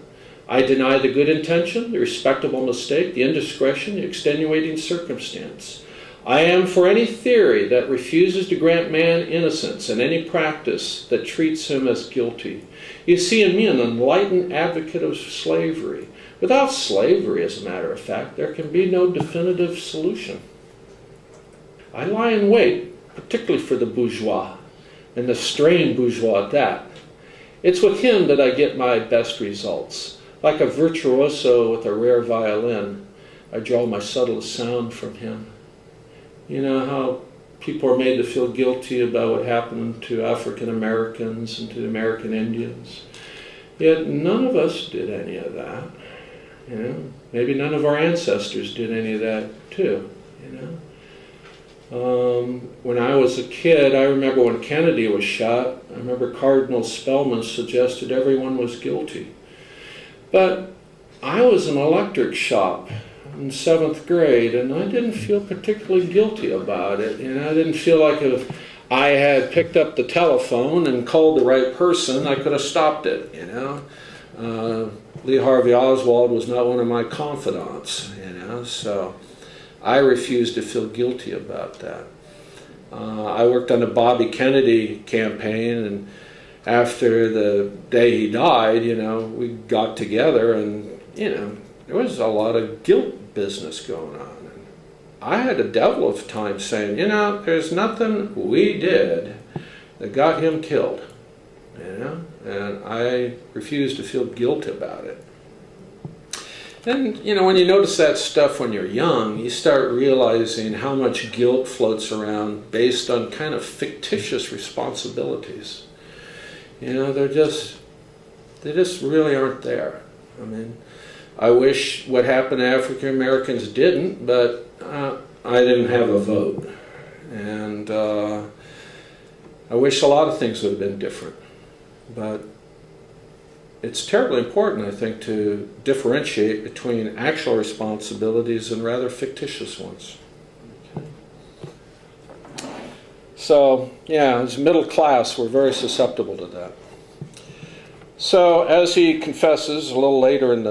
I deny the good intention, the respectable mistake, the indiscretion, the extenuating circumstance. I am for any theory that refuses to grant man innocence and any practice that treats him as guilty. You see in me an enlightened advocate of slavery. Without slavery, as a matter of fact, there can be no definitive solution. I lie in wait, particularly for the bourgeois, and the strained bourgeois at that. It's with him that I get my best results. Like a virtuoso with a rare violin, I draw my subtlest sound from him. You know how people are made to feel guilty about what happened to African Americans and to the American Indians. Yet none of us did any of that. You know, maybe none of our ancestors did any of that too. You know. When I was a kid, I remember when Kennedy was shot, I remember Cardinal Spellman suggested everyone was guilty. But I was in an electric shop in 7th grade, and I didn't feel particularly guilty about it. You know, I didn't feel like if I had picked up the telephone and called the right person, I could have stopped it, you know. Lee Harvey Oswald was not one of my confidants, you know, so I refused to feel guilty about that. I worked on the Bobby Kennedy campaign, and after the day he died, you know, we got together and, you know, there was a lot of guilt business going on. And I had a devil of a time saying, you know, there's nothing we did that got him killed, you know, and I refused to feel guilt about it. And, you know, when you notice that stuff when you're young, you start realizing how much guilt floats around based on kind of fictitious responsibilities. You know, they just really aren't there. I mean, I wish what happened to African Americans didn't, but I didn't have a vote. And I wish a lot of things would have been different. But it's terribly important, I think, to differentiate between actual responsibilities and rather fictitious ones. Okay. So, yeah, as middle class, we're very susceptible to that. So, as he confesses a little later in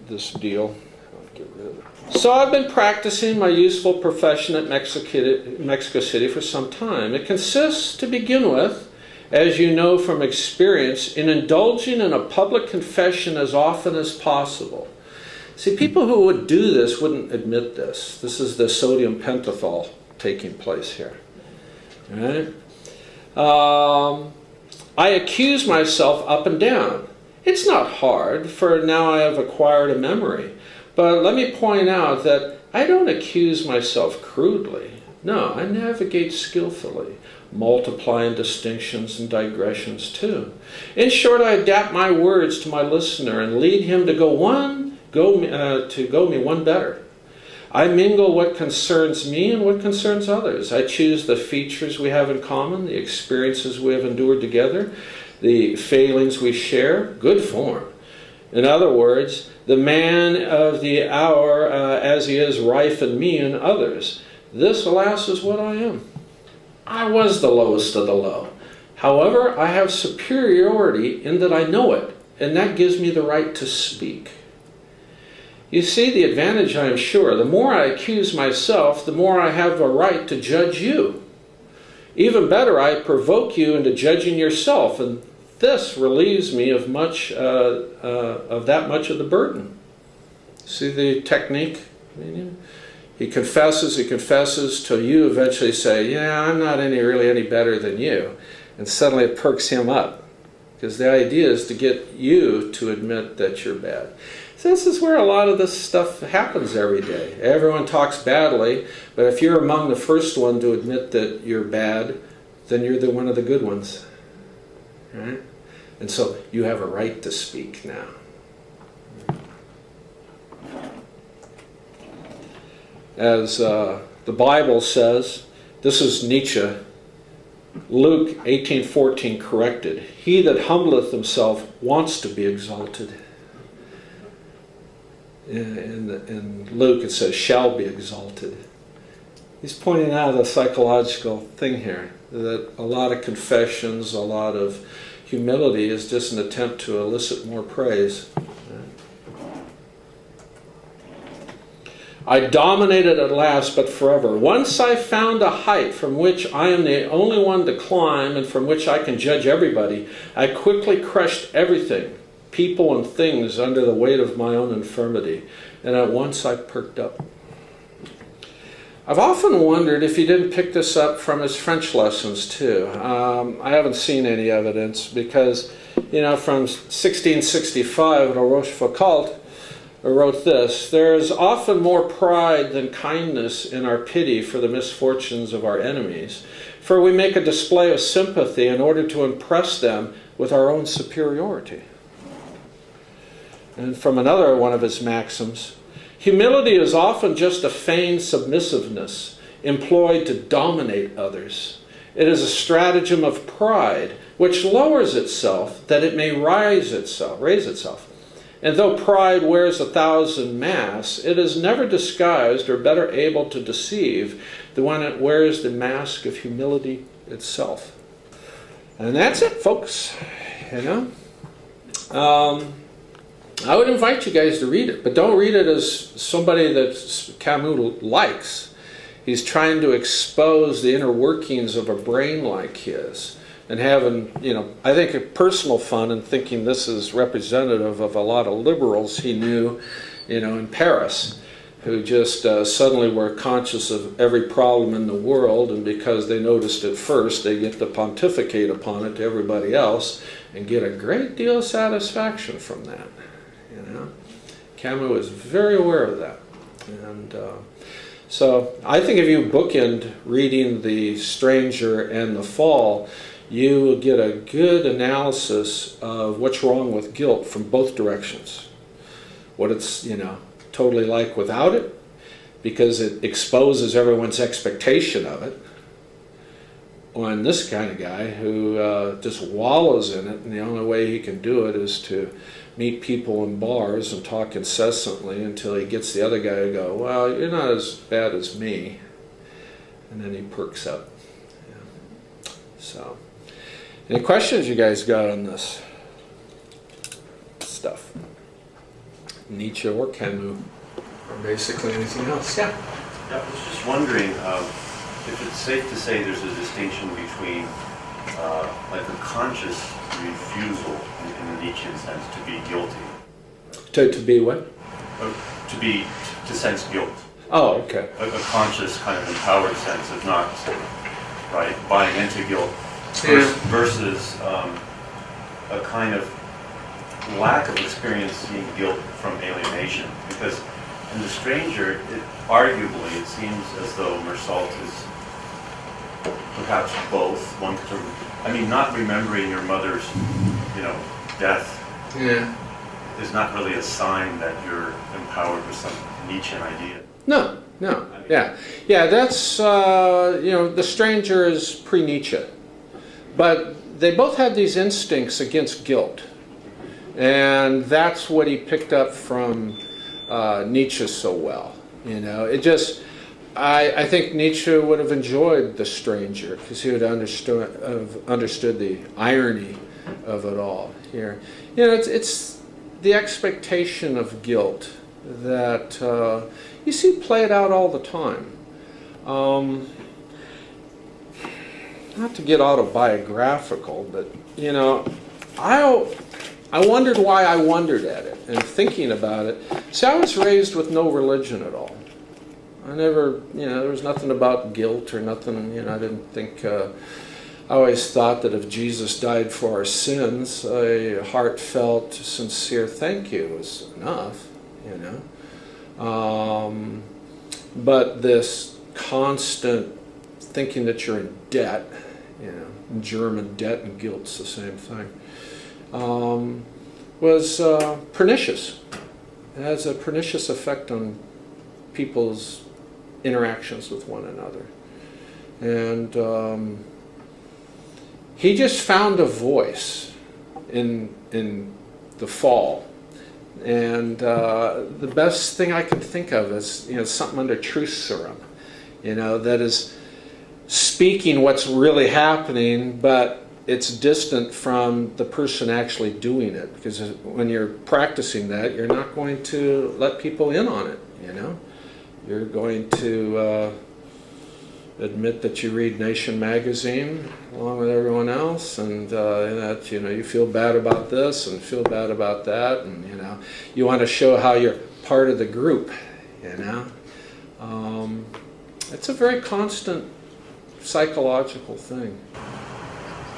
this deal, I'll get rid of it. So I've been practicing my useful profession at Mexico City for some time. It consists, to begin with, as you know from experience, in indulging in a public confession as often as possible. See, people who would do this wouldn't admit this. This is the sodium pentothal taking place here. All right? I accuse myself up and down. It's not hard, for now I have acquired a memory. But let me point out that I don't accuse myself crudely. No, I navigate skillfully, multiplying distinctions and digressions too. In short, I adapt my words to my listener and lead him to go me one better. I mingle what concerns me and what concerns others. I choose the features we have in common, the experiences we have endured together, the failings we share, good form. In other words, the man of the hour as he is rife in me and others. This, alas, is what I am. I was the lowest of the low. However, I have superiority in that I know it, and that gives me the right to speak. You see the advantage, I am sure. The more I accuse myself, the more I have a right to judge you. Even better, I provoke you into judging yourself, and this relieves me of that much of the burden. See the technique? He confesses till you eventually say, yeah, I'm not really any better than you. And suddenly it perks him up. Because the idea is to get you to admit that you're bad. So this is where a lot of this stuff happens every day. Everyone talks badly, but if you're among the first one to admit that you're bad, then you're one of the good ones. Right? And so you have a right to speak now. As the Bible says, this is Nietzsche, Luke 18:14 corrected. He that humbleth himself wants to be exalted. In Luke it says, shall be exalted. He's pointing out a psychological thing here, that a lot of confessions, a lot of humility is just an attempt to elicit more praise. I dominated at last, but forever. Once I found a height from which I am the only one to climb and from which I can judge everybody, I quickly crushed everything, people and things, under the weight of my own infirmity. And at once I perked up. I've often wondered if he didn't pick this up from his French lessons too. I haven't seen any evidence because, from 1665, La Rochefoucauld wrote this: there is often more pride than kindness in our pity for the misfortunes of our enemies, for we make a display of sympathy in order to impress them with our own superiority. And from another one of his maxims, humility is often just a feigned submissiveness employed to dominate others. It is a stratagem of pride which lowers itself that it may raise itself. And though pride wears 1,000 masks, it is never disguised or better able to deceive than when it wears the mask of humility itself. And that's it, folks. I would invite you guys to read it, but don't read it as somebody that Camus likes. He's trying to expose the inner workings of a brain like his. And having, I think a personal fun in thinking this is representative of a lot of liberals he knew, in Paris, who just suddenly were conscious of every problem in the world, and because they noticed it first, they get to pontificate upon it to everybody else and get a great deal of satisfaction from that. Camus is very aware of that. And so I think if you bookend reading The Stranger and The Fall, you will get a good analysis of what's wrong with guilt from both directions. What it's, totally like without it, because it exposes everyone's expectation of it. On this kind of guy who just wallows in it, and the only way he can do it is to meet people in bars and talk incessantly until he gets the other guy to go, well, you're not as bad as me. And then he perks up. Yeah. So, any questions you guys got on this stuff? Nietzsche or Camus, or basically anything else? Yeah. I was just wondering if it's safe to say there's a distinction between like a conscious refusal in the Nietzschean sense to be guilty. To be what? to sense guilt. Oh, okay. A conscious kind of empowered sense of not, right, buying into guilt versus a kind of lack of experiencing guilt from alienation. Because in The Stranger, arguably, it seems as though Mersault is perhaps both. One could, I mean, not remembering your mother's, death is not really a sign that you're empowered with some Nietzschean idea. No, yeah. That's The Stranger is pre-Nietzsche, but they both had these instincts against guilt, and that's what he picked up from Nietzsche so well. I think Nietzsche would have enjoyed The Stranger because he would have understood the irony of it all. Here, it's the expectation of guilt that you see played out all the time. Not to get autobiographical, but I wondered why I wondered at it, and thinking about it. See, I was raised with no religion at all. I never, there was nothing about guilt or nothing. I didn't think. I always thought that if Jesus died for our sins, a heartfelt, sincere thank you was enough. But this constant thinking that you're in debt, in German, debt and guilt's the same thing, was pernicious. It has a pernicious effect on people's interactions with one another. And he just found a voice in the fall. And the best thing I can think of is, something under truth serum, that is speaking what's really happening, but it's distant from the person actually doing it. Because when you're practicing that, you're not going to let people in on it, You're going to admit that you read Nation magazine along with everyone else, and that you feel bad about this and feel bad about that, and you want to show how you're part of the group. It's a very constant psychological thing.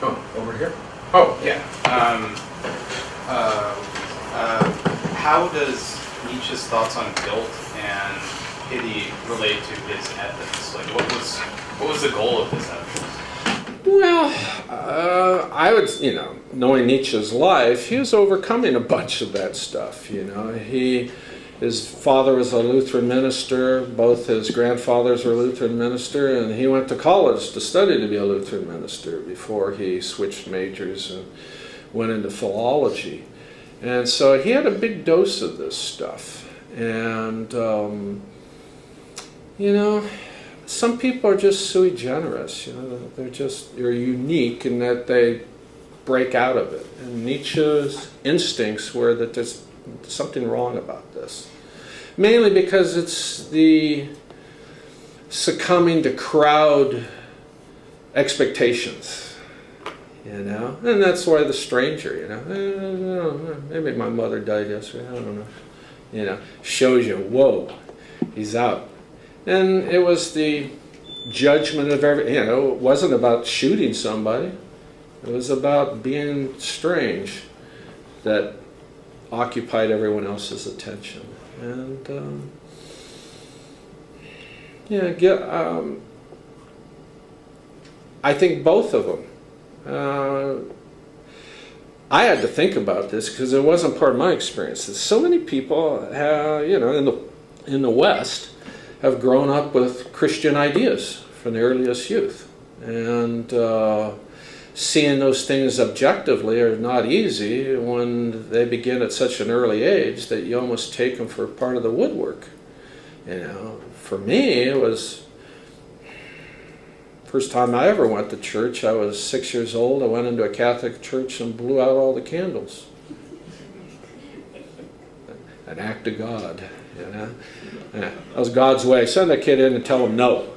Oh, over here. Oh, yeah. How does Nietzsche's thoughts on guilt and pity relate to his ethics? Like, what was the goal of his ethics? Well, I would, knowing Nietzsche's life, he was overcoming a bunch of that stuff. His father was a Lutheran minister. Both his grandfathers were Lutheran minister, and he went to college to study to be a Lutheran minister before he switched majors and went into philology. And so he had a big dose of this stuff. And some people are just sui generis. They're unique in that they break out of it. And Nietzsche's instincts were that there's something wrong about this. Mainly because it's the succumbing to crowd expectations. And that's why The Stranger, maybe my mother died yesterday, I don't know. Shows you, whoa, he's out. And it was the judgment of it wasn't about shooting somebody. It was about being strange that occupied everyone else's attention. And, I think both of them. I had to think about this because it wasn't part of my experience. So many people, in the West, have grown up with Christian ideas from the earliest youth. And seeing those things objectively are not easy when they begin at such an early age that you almost take them for part of the woodwork. For me, it was first time I ever went to church. I was 6 years old. I went into a Catholic church and blew out all the candles. An act of God, That was God's way. Send that kid in and tell him no,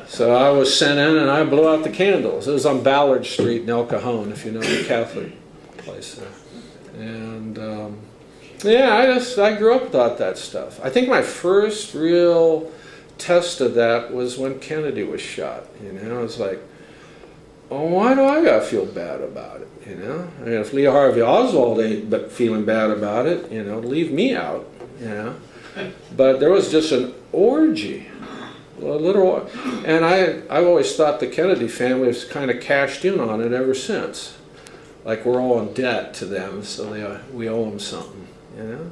So I was sent in and I blew out the candles. It was on Ballard Street in El Cajon, if you know the Catholic place there. And Yeah, I grew up without that stuff. I think my first real test of that was when Kennedy was shot. You know, it's like, oh, why do I gotta feel bad about it? You know, I mean, if Lee Harvey Oswald ain't but feeling bad about it, you know, leave me out. You know, but there was just an orgy, a little, and I've always thought the Kennedy family has kind of cashed in on it ever since. Like we're all in debt to them, so we owe them something. You know,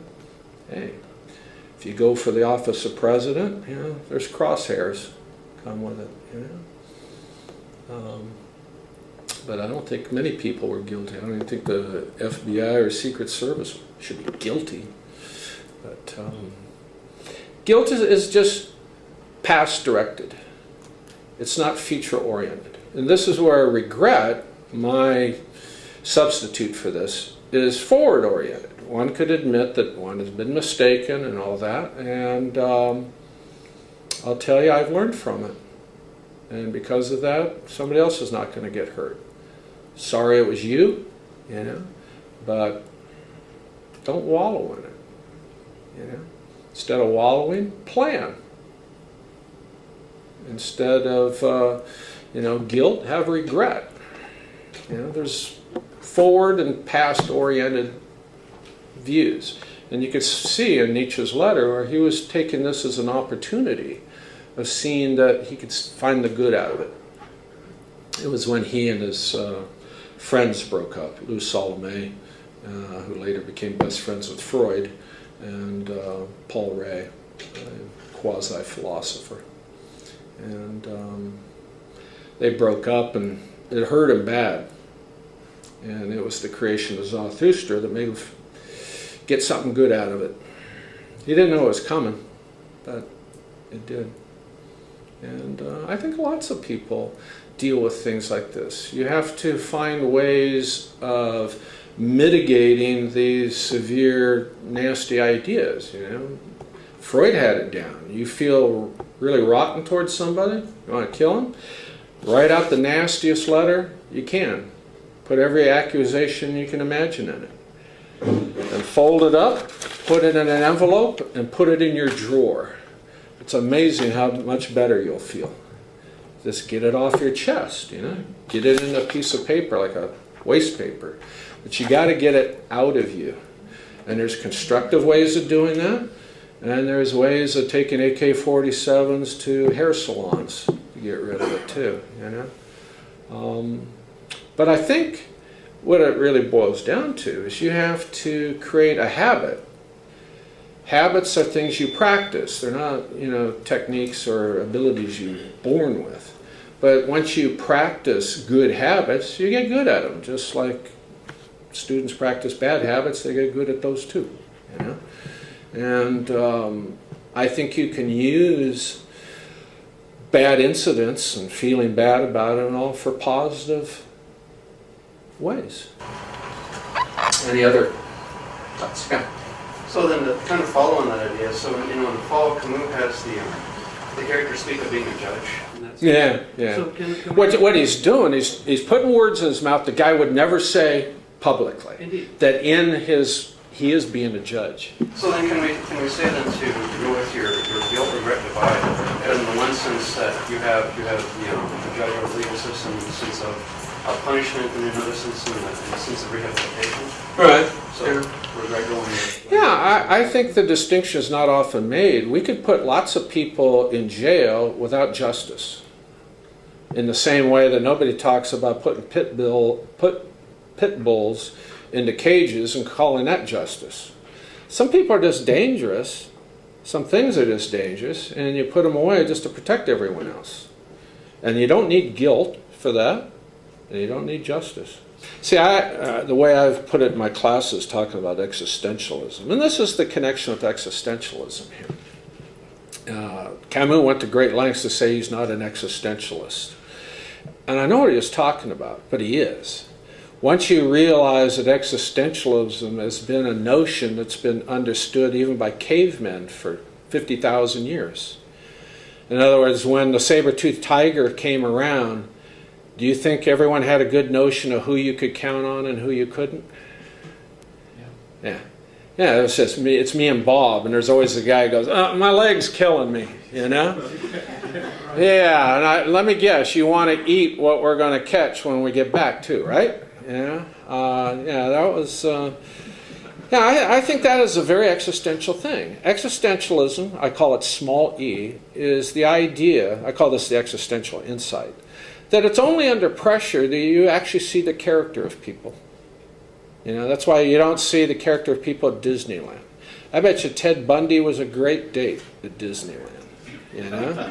hey, if you go for the office of president, you know, there's crosshairs come with it. You know, but I don't think many people were guilty. I don't even think the FBI or Secret Service should be guilty. But guilt is just past directed. It's not future oriented. And this is where I regret my substitute for this is forward oriented. One could admit that one has been mistaken and all that, and I'll tell you, I've learned from it. And because of that, somebody else is not going to get hurt. Sorry it was you, you know, but don't wallow in it. You know, instead of wallowing, plan. Instead of guilt, have regret. You know, there's forward and past oriented views, and you could see in Nietzsche's letter where he was taking this as an opportunity of seeing that he could find the good out of it. It was when he and his friends broke up, Lou Salome, who later became best friends with Freud, and Paul Ray, a quasi-philosopher. And they broke up, and it hurt him bad. And it was the creation of Zarathustra that made him get something good out of it. He didn't know it was coming, but it did. And I think lots of people deal with things like this. You have to find ways of mitigating these severe, nasty ideas, you know. Freud had it down. You feel really rotten towards somebody, you want to kill him, write out the nastiest letter you can. Put every accusation you can imagine in it. And fold it up, put it in an envelope, and put it in your drawer. It's amazing how much better you'll feel. Just get it off your chest, you know. Get it in a piece of paper, like a waste paper. But you got to get it out of you. And there's constructive ways of doing that. And there's ways of taking AK-47s to hair salons to get rid of it too, you know. But I think what it really boils down to is you have to create a habit. Habits are things you practice. They're not, you know, techniques or abilities you're born with. But once you practice good habits, you get good at them. Just like students practice bad habits, they get good at those too, you know. And I think you can use bad incidents and feeling bad about it and all for positive ways. Any other thoughts? Yeah. So then to kind of follow on that idea, so in the fall, Camus has the character speak of being a judge. And that's Yeah. So can What he's doing is he's putting words in his mouth the guy would never say publicly. Indeed. That he is being a judge. So then can we say then to go with your guilt regret divide, that in the one sense that you have the judge or the legal system in the sense of punishment, and in another sense in the sense of rehabilitation. Right. So regret going. Yeah, I think the distinction is not often made. We could put lots of people in jail without justice. In the same way that nobody talks about putting pit bulls into cages and calling that justice. Some people are just dangerous. Some things are just dangerous, and you put them away just to protect everyone else. And you don't need guilt for that, and you don't need justice. See, the way I've put it in my classes talking about existentialism, and this is the connection with existentialism here. Camus went to great lengths to say he's not an existentialist. And I know what he was talking about, but he is. Once you realize that existentialism has been a notion that's been understood even by cavemen for 50,000 years. In other words, when the saber-toothed tiger came around, do you think everyone had a good notion of who you could count on and who you couldn't? Yeah. Yeah, it's just me. It's me and Bob, and there's always the guy who goes, "My leg's killing me," you know. Yeah, and let me guess, you want to eat what we're going to catch when we get back too, right? Yeah, that was. I think that is a very existential thing. Existentialism, I call it small e, is the idea. I call this the existential insight, that it's only under pressure that you actually see the character of people. You know, that's why you don't see the character of people at Disneyland. I bet you Ted Bundy was a great date at Disneyland. You know,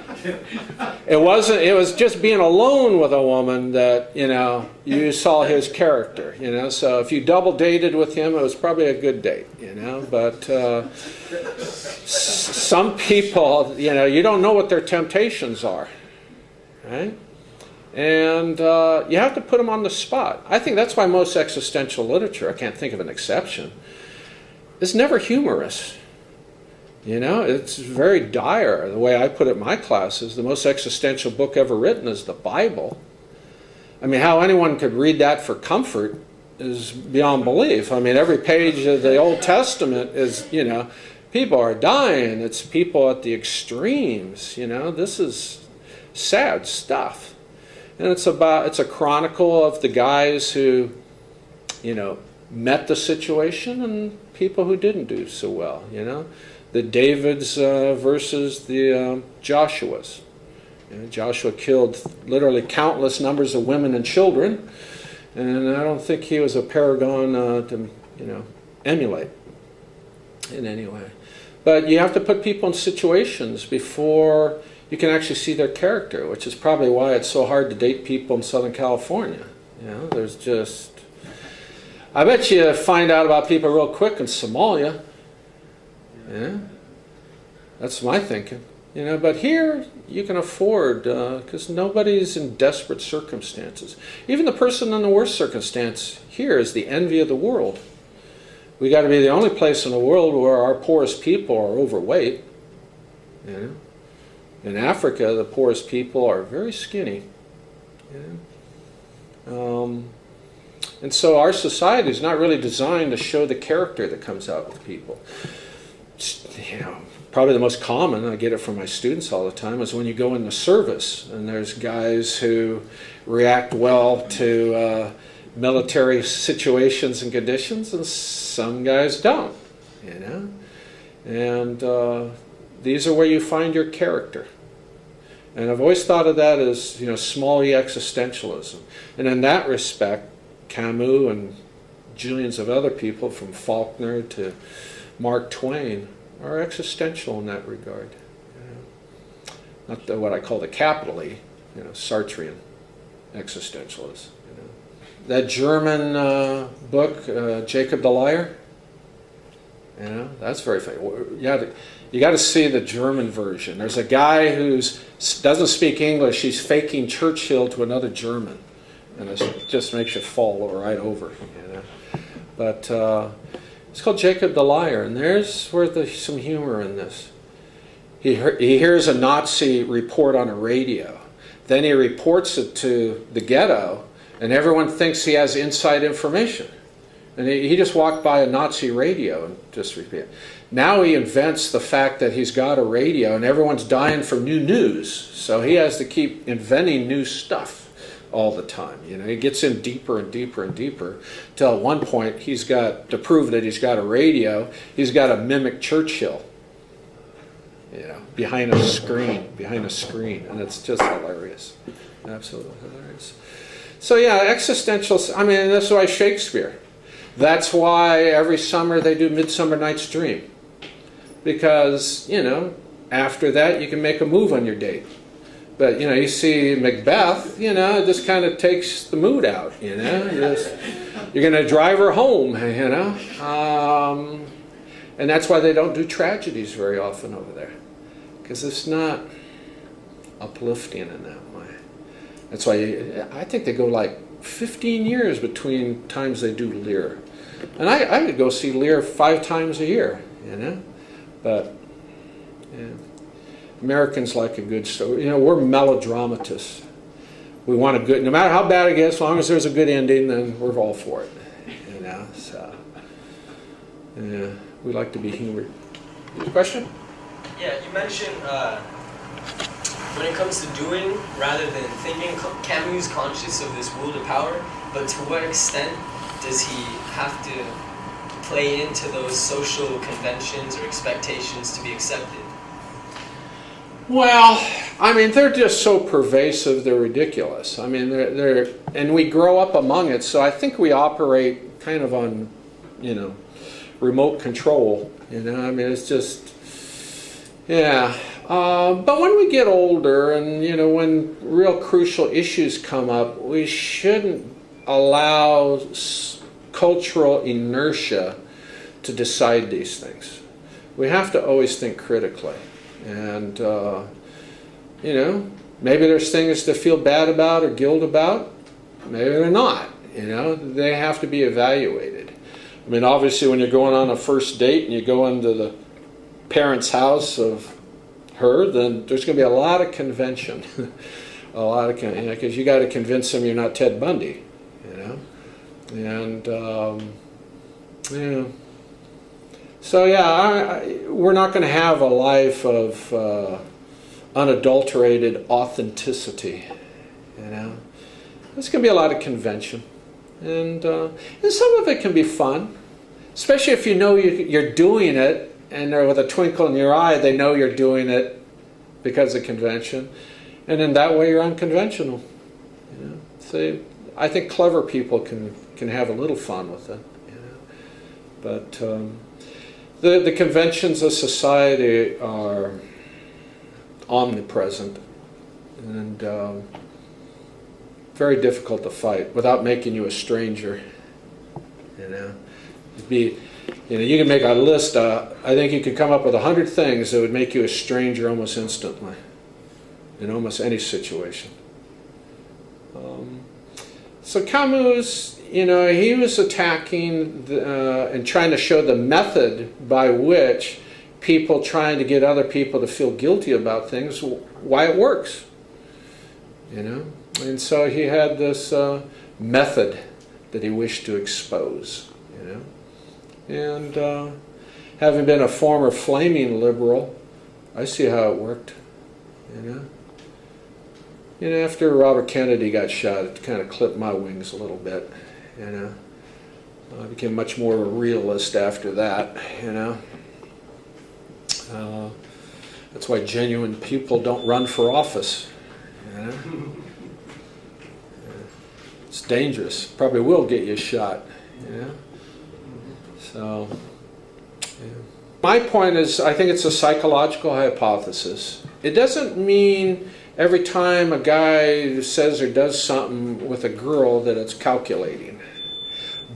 it was just being alone with a woman that, you know, you saw his character. You know, so if you double dated with him, it was probably a good date. You know, but some people, you know, you don't know what their temptations are, right? And you have to put them on the spot. I think that's why most existential literature, I can't think of an exception, is never humorous. You know, it's very dire. The way I put it in my classes, the most existential book ever written is the Bible. I mean, how anyone could read that for comfort is beyond belief. I mean, every page of the Old Testament is, you know, people are dying. It's people at the extremes. You know, this is sad stuff. And it's a chronicle of the guys who, you know, met the situation and people who didn't do so well, you know. The Davids versus the Joshuas. You know, Joshua killed literally countless numbers of women and children, and I don't think he was a paragon to, you know, emulate in any way. But you have to put people in situations before you can actually see their character, which is probably why it's so hard to date people in Southern California. You know, there's just... I bet you find out about people real quick in Somalia. Yeah, that's my thinking. You know, but here you can afford, because nobody's in desperate circumstances. Even the person in the worst circumstance here is the envy of the world. We got to be the only place in the world where our poorest people are overweight. You know, in Africa, the poorest people are very skinny. You know? And so our society is not really designed to show the character that comes out with people. You know, probably the most common, I get it from my students all the time, is when you go in the service and there's guys who react well to military situations and conditions, and some guys don't, you know. And these are where you find your character. And I've always thought of that as, you know, small e existentialism. And in that respect, Camus and jillions of other people, from Faulkner to Mark Twain, are existential in that regard. You know? Not what I call the capital E, you know, Sartrean existentialists. You know? That German book, Jacob the Liar, you know, that's very famous. You got to see the German version. There's a guy who doesn't speak English. He's faking Churchill to another German, and it just makes you fall right over. You know, but. It's called Jacob the Liar, and there's where there's some humor in this. He hears a Nazi report on a radio. Then he reports it to the ghetto, and everyone thinks he has inside information. And he just walked by a Nazi radio and just repeated. Now he invents the fact that he's got a radio, and everyone's dying for new news. So he has to keep inventing new stuff all the time. You know, he gets in deeper and deeper and deeper till at one point he's got to prove that he's got a radio. He's got to mimic Churchill, you know, behind a screen, and it's just hilarious, absolutely hilarious. So yeah, existential. I mean, that's why Shakespeare. That's why every summer they do Midsummer Night's Dream, because, you know, after that you can make a move on your date. But, you know, you see Macbeth, you know, it just kind of takes the mood out, you know. You're going to drive her home, you know. And that's why they don't do tragedies very often over there, because it's not uplifting in that way. That's why I think they go like 15 years between times they do Lear. And I could go see Lear 5 times a year, you know. But, yeah. Americans like a good story. You know, we're melodramatists. We want a good, no matter how bad it gets, as long as there's a good ending, then we're all for it. You know, so, yeah. We like to be humored. Question? Yeah, you mentioned when it comes to doing rather than thinking, Camus is conscious of this will to power, but to what extent does he have to play into those social conventions or expectations to be accepted? Well, I mean, they're just so pervasive, they're ridiculous. I mean, and we grow up among it, so I think we operate kind of on, remote control, I mean, it's just, yeah. But when we get older and, when real crucial issues come up, we shouldn't allow cultural inertia to decide these things. We have to always think critically. And, maybe there's things to feel bad about or guilt about. Maybe they're not. They have to be evaluated. I mean, obviously, when you're going on a first date and you go into the parents' house of her, then there's going to be a lot of convention. Because you got to convince them you're not Ted Bundy, And, So we're not going to have a life of unadulterated authenticity, There's going to be a lot of convention, and some of it can be fun, especially if you're doing it, and with a twinkle in your eye, they know you're doing it because of convention, and in that way you're unconventional. So I think clever people can have a little fun with it, but. The conventions of society are omnipresent and very difficult to fight without making you a stranger. You can make a list. I think you could come up with 100 things that would make you a stranger almost instantly in almost any situation. So Camus, he was attacking and trying to show the method by which people trying to get other people to feel guilty about things, why it works. And so he had this method that he wished to expose. And having been a former flaming liberal, I see how it worked. After Robert Kennedy got shot, it kind of clipped my wings a little bit. I became much more of a realist after that. That's why genuine people don't run for office. It's dangerous. Probably will get you shot. So, my point is, I think it's a psychological hypothesis. It doesn't mean every time a guy says or does something with a girl that it's calculating.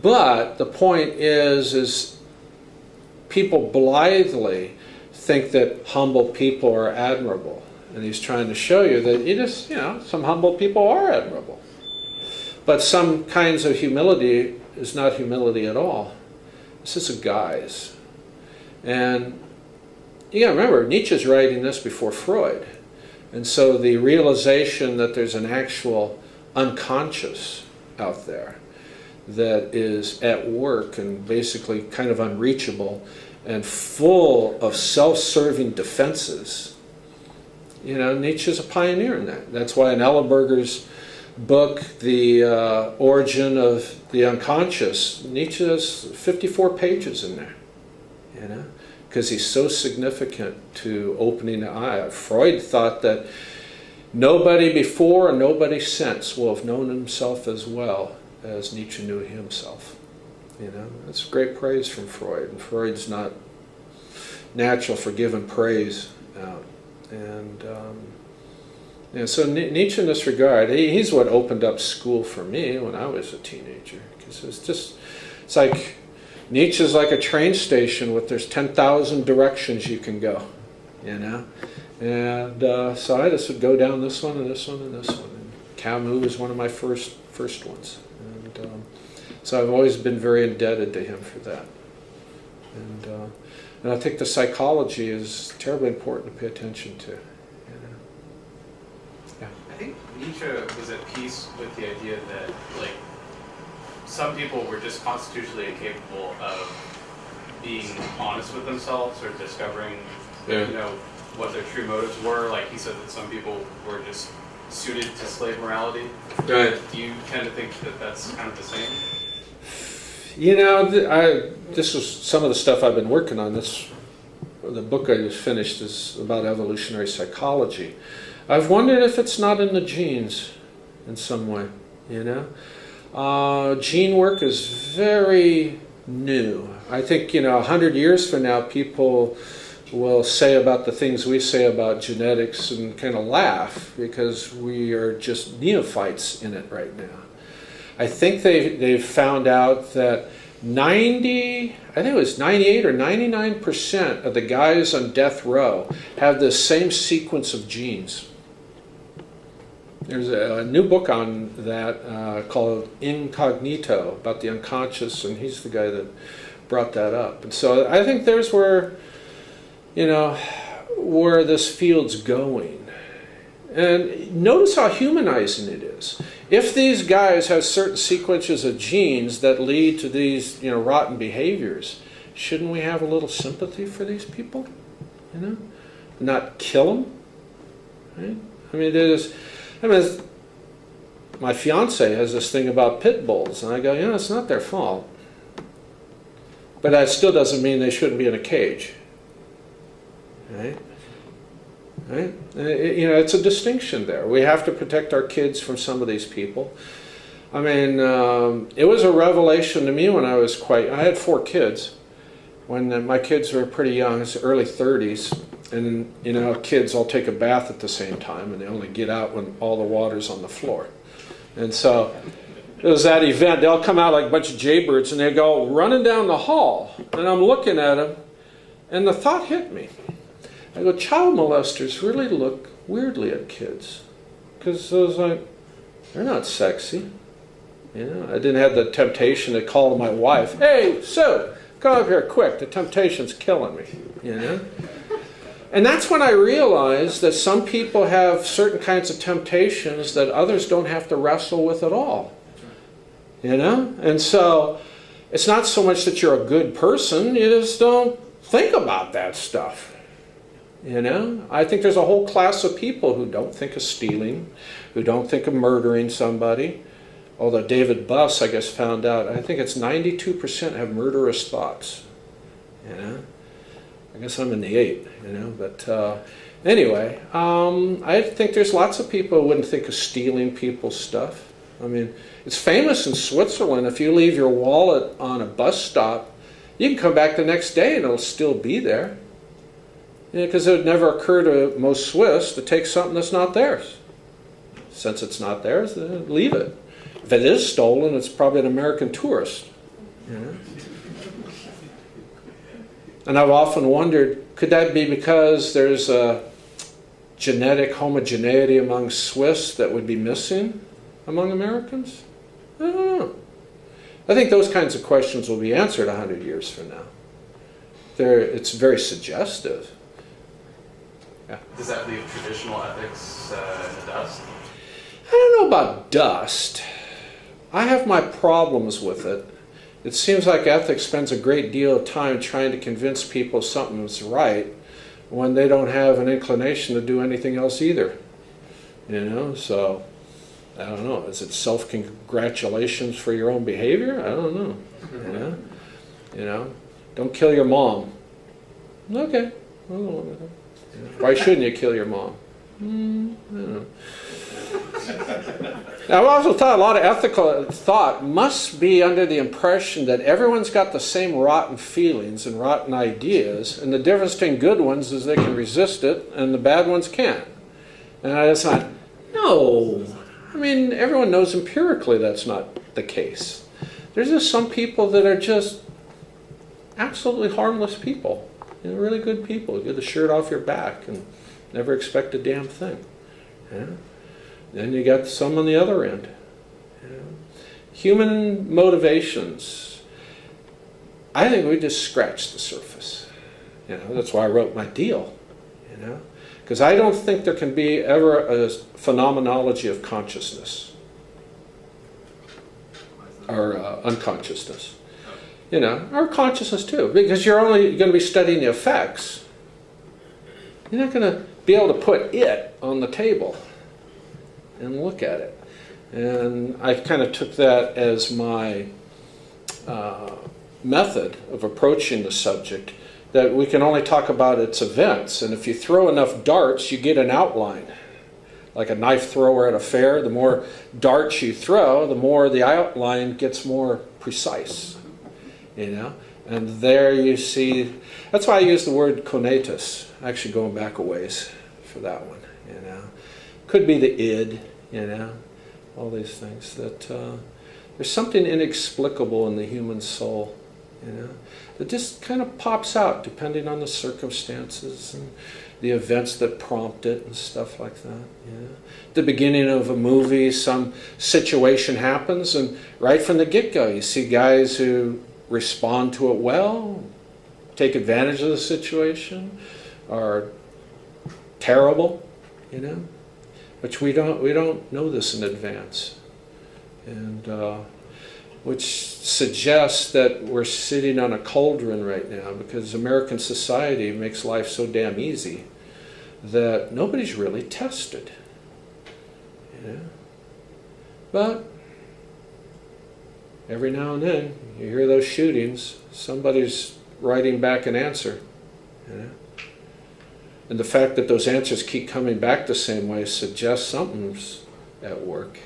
But the point is people blithely think that humble people are admirable. And he's trying to show you that some humble people are admirable. But some kinds of humility is not humility at all. This is a guise. And you got to remember, Nietzsche's writing this before Freud. And so the realization that there's an actual unconscious out there that is at work and basically kind of unreachable and full of self-serving defenses. Nietzsche's a pioneer in that. That's why in Ellenberger's book, The Origin of the Unconscious, Nietzsche has 54 pages in there, because he's so significant to opening the eye. Freud thought that nobody before and nobody since will have known himself as well as Nietzsche knew himself. That's great praise from Freud, and Freud's not natural for giving praise out. And so Nietzsche in this regard, he's what opened up school for me when I was a teenager, because it's like Nietzsche's like a train station with there's 10,000 directions you can go, And so I just would go down this one and this one and this one. And Camus was one of my first ones. And so I've always been very indebted to him for that. And I think the psychology is terribly important to pay attention to. Yeah. I think Nietzsche was at peace with the idea that, some people were just constitutionally incapable of, being honest with themselves or discovering, Yeah. you know, what their true motives were. Like he said that some people were just suited to slave morality. Right. Do you tend to think that that's kind of the same? You know, this is some of the stuff I've been working on. The book I just finished is about evolutionary psychology. I've wondered if it's not in the genes in some way, you know? Gene work is very new. I think, 100 years from now, people will say about the things we say about genetics and kind of laugh because we are just neophytes in it right now. I think they've found out that 98 or 99% of the guys on death row have the same sequence of genes. There's a new book on that called Incognito, about the unconscious, and he's the guy that brought that up. And so I think there's where this field's going. And notice how humanizing it is. If these guys have certain sequences of genes that lead to these, rotten behaviors, shouldn't we have a little sympathy for these people? Not kill them? Right? My fiance has this thing about pit bulls, and I go, it's not their fault. But that still doesn't mean they shouldn't be in a cage. Right? Right? It's a distinction there. We have to protect our kids from some of these people. It was a revelation to me when I had 4 kids. When my kids were pretty young, it's early 30s, and kids all take a bath at the same time, and they only get out when all the water's on the floor. And so it was that event. They'll come out like a bunch of jaybirds, and they go running down the hall, and I'm looking at them, and the thought hit me. I go, child molesters really look weirdly at kids, because I was like, they're not sexy. I didn't have the temptation to call my wife, hey, Sue, come up here quick, the temptation's killing me, And that's when I realized that some people have certain kinds of temptations that others don't have to wrestle with at all, And so it's not so much that you're a good person, you just don't think about that stuff. I think there's a whole class of people who don't think of stealing, who don't think of murdering somebody. Although David Buss, I guess, found out, I think it's 92% have murderous thoughts. I guess I'm in the 8, But anyway, I think there's lots of people who wouldn't think of stealing people's stuff. It's famous in Switzerland. If you leave your wallet on a bus stop, you can come back the next day and it'll still be there. Because it would never occur to most Swiss to take something that's not theirs. Since it's not theirs, then leave it. If it is stolen, it's probably an American tourist. And I've often wondered, could that be because there's a genetic homogeneity among Swiss that would be missing among Americans? I don't know. I think those kinds of questions will be answered 100 years from now. It's very suggestive. Yeah. Does that leave traditional ethics in the dust? I don't know about dust. I have my problems with it. It seems like ethics spends a great deal of time trying to convince people something's right when they don't have an inclination to do anything else either. So I don't know. Is it self-congratulations for your own behavior? I don't know. Don't kill your mom. Okay. Why shouldn't you kill your mom? I don't know. Now, I've also thought a lot of ethical thought must be under the impression that everyone's got the same rotten feelings and rotten ideas, and the difference between good ones is they can resist it and the bad ones can't. And I just thought, no. Everyone knows empirically that's not the case. There's just some people that are just absolutely harmless people. Really good people. Get the shirt off your back and never expect a damn thing. Then you got some on the other end. Human motivations. I think we just scratched the surface. That's why I wrote my deal. Because I don't think there can be ever a phenomenology of consciousness or unconsciousness. You know, or consciousness too, because you're only going to be studying the effects. You're not going to be able to put it on the table and look at it. And I kind of took that as my method of approaching the subject, that we can only talk about its events, and if you throw enough darts, you get an outline. Like a knife thrower at a fair, the more darts you throw, the more the outline gets more precise. You know? And there you see, that's why I use the word conatus, actually going back a ways for that one, you know. Could be the id, you know, all these things. That there's something inexplicable in the human soul, you know, that just kind of pops out depending on the circumstances and the events that prompt it and stuff like that, you know. At the beginning of a movie, some situation happens, and right from the get-go, you see guys who respond to it well, take advantage of the situation, are terrible, you know, which we don't know this in advance, and which suggests that we're sitting on a cauldron right now, because American society makes life so damn easy that nobody's really tested, you know. But every now and then, you hear those shootings, somebody's writing back an answer, you know? And the fact that those answers keep coming back the same way suggests something's at work.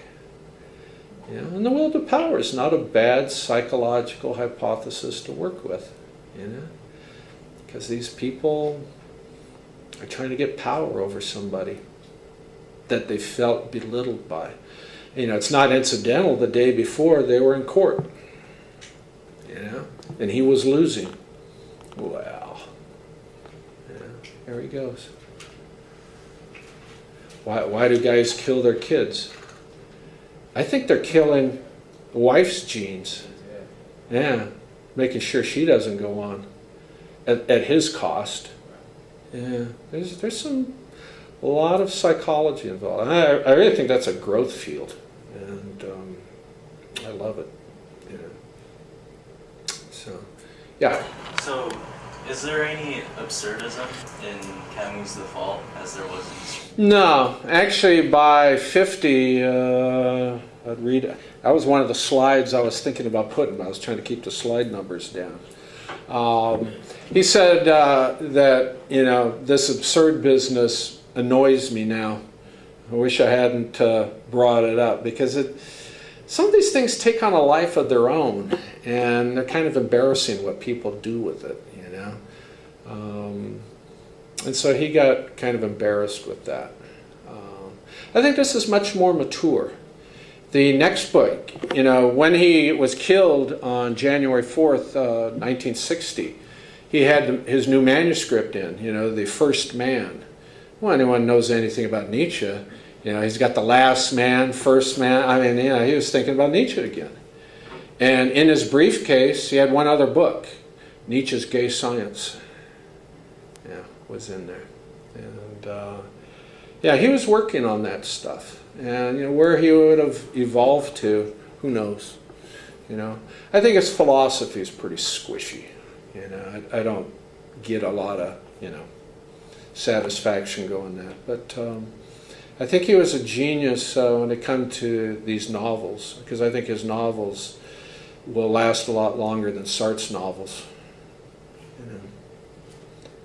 You know? And the will to power is not a bad psychological hypothesis to work with, you know? Because these people are trying to get power over somebody that they felt belittled by. You know, it's not incidental, the day before they were in court, you know, and he was losing. Well, yeah, there he goes. Why do guys kill their kids? I think they're killing the wife's genes. Yeah, making sure she doesn't go on at his cost. Yeah, there's a lot of psychology involved. I really think that's a growth field, and I love it. Yeah. So, yeah. So, is there any absurdism in Camus' The Fault, as there was in... No, actually, by 50, I'd read. That was one of the slides I was thinking about putting. I was trying to keep the slide numbers down. He said that, you know, this absurd business annoys me now. I wish I hadn't brought it up, because some of these things take on a life of their own, and they're kind of embarrassing what people do with it, you know. And so he got kind of embarrassed with that. I think this is much more mature. The next book, you know, when he was killed on January 4th, 1960, he had his new manuscript in, you know, The First Man. Well, anyone knows anything about Nietzsche, you know, he's got the last man, first man. I mean, you know, he was thinking about Nietzsche again. And in his briefcase, he had one other book, Nietzsche's Gay Science. Yeah, was in there. And, yeah, he was working on that stuff. And, you know, where he would have evolved to, who knows? You know, I think his philosophy is pretty squishy. You know, I don't get a lot of, you know, satisfaction going that. But I think he was a genius when it comes to these novels, because I think his novels will last a lot longer than Sartre's novels. You know,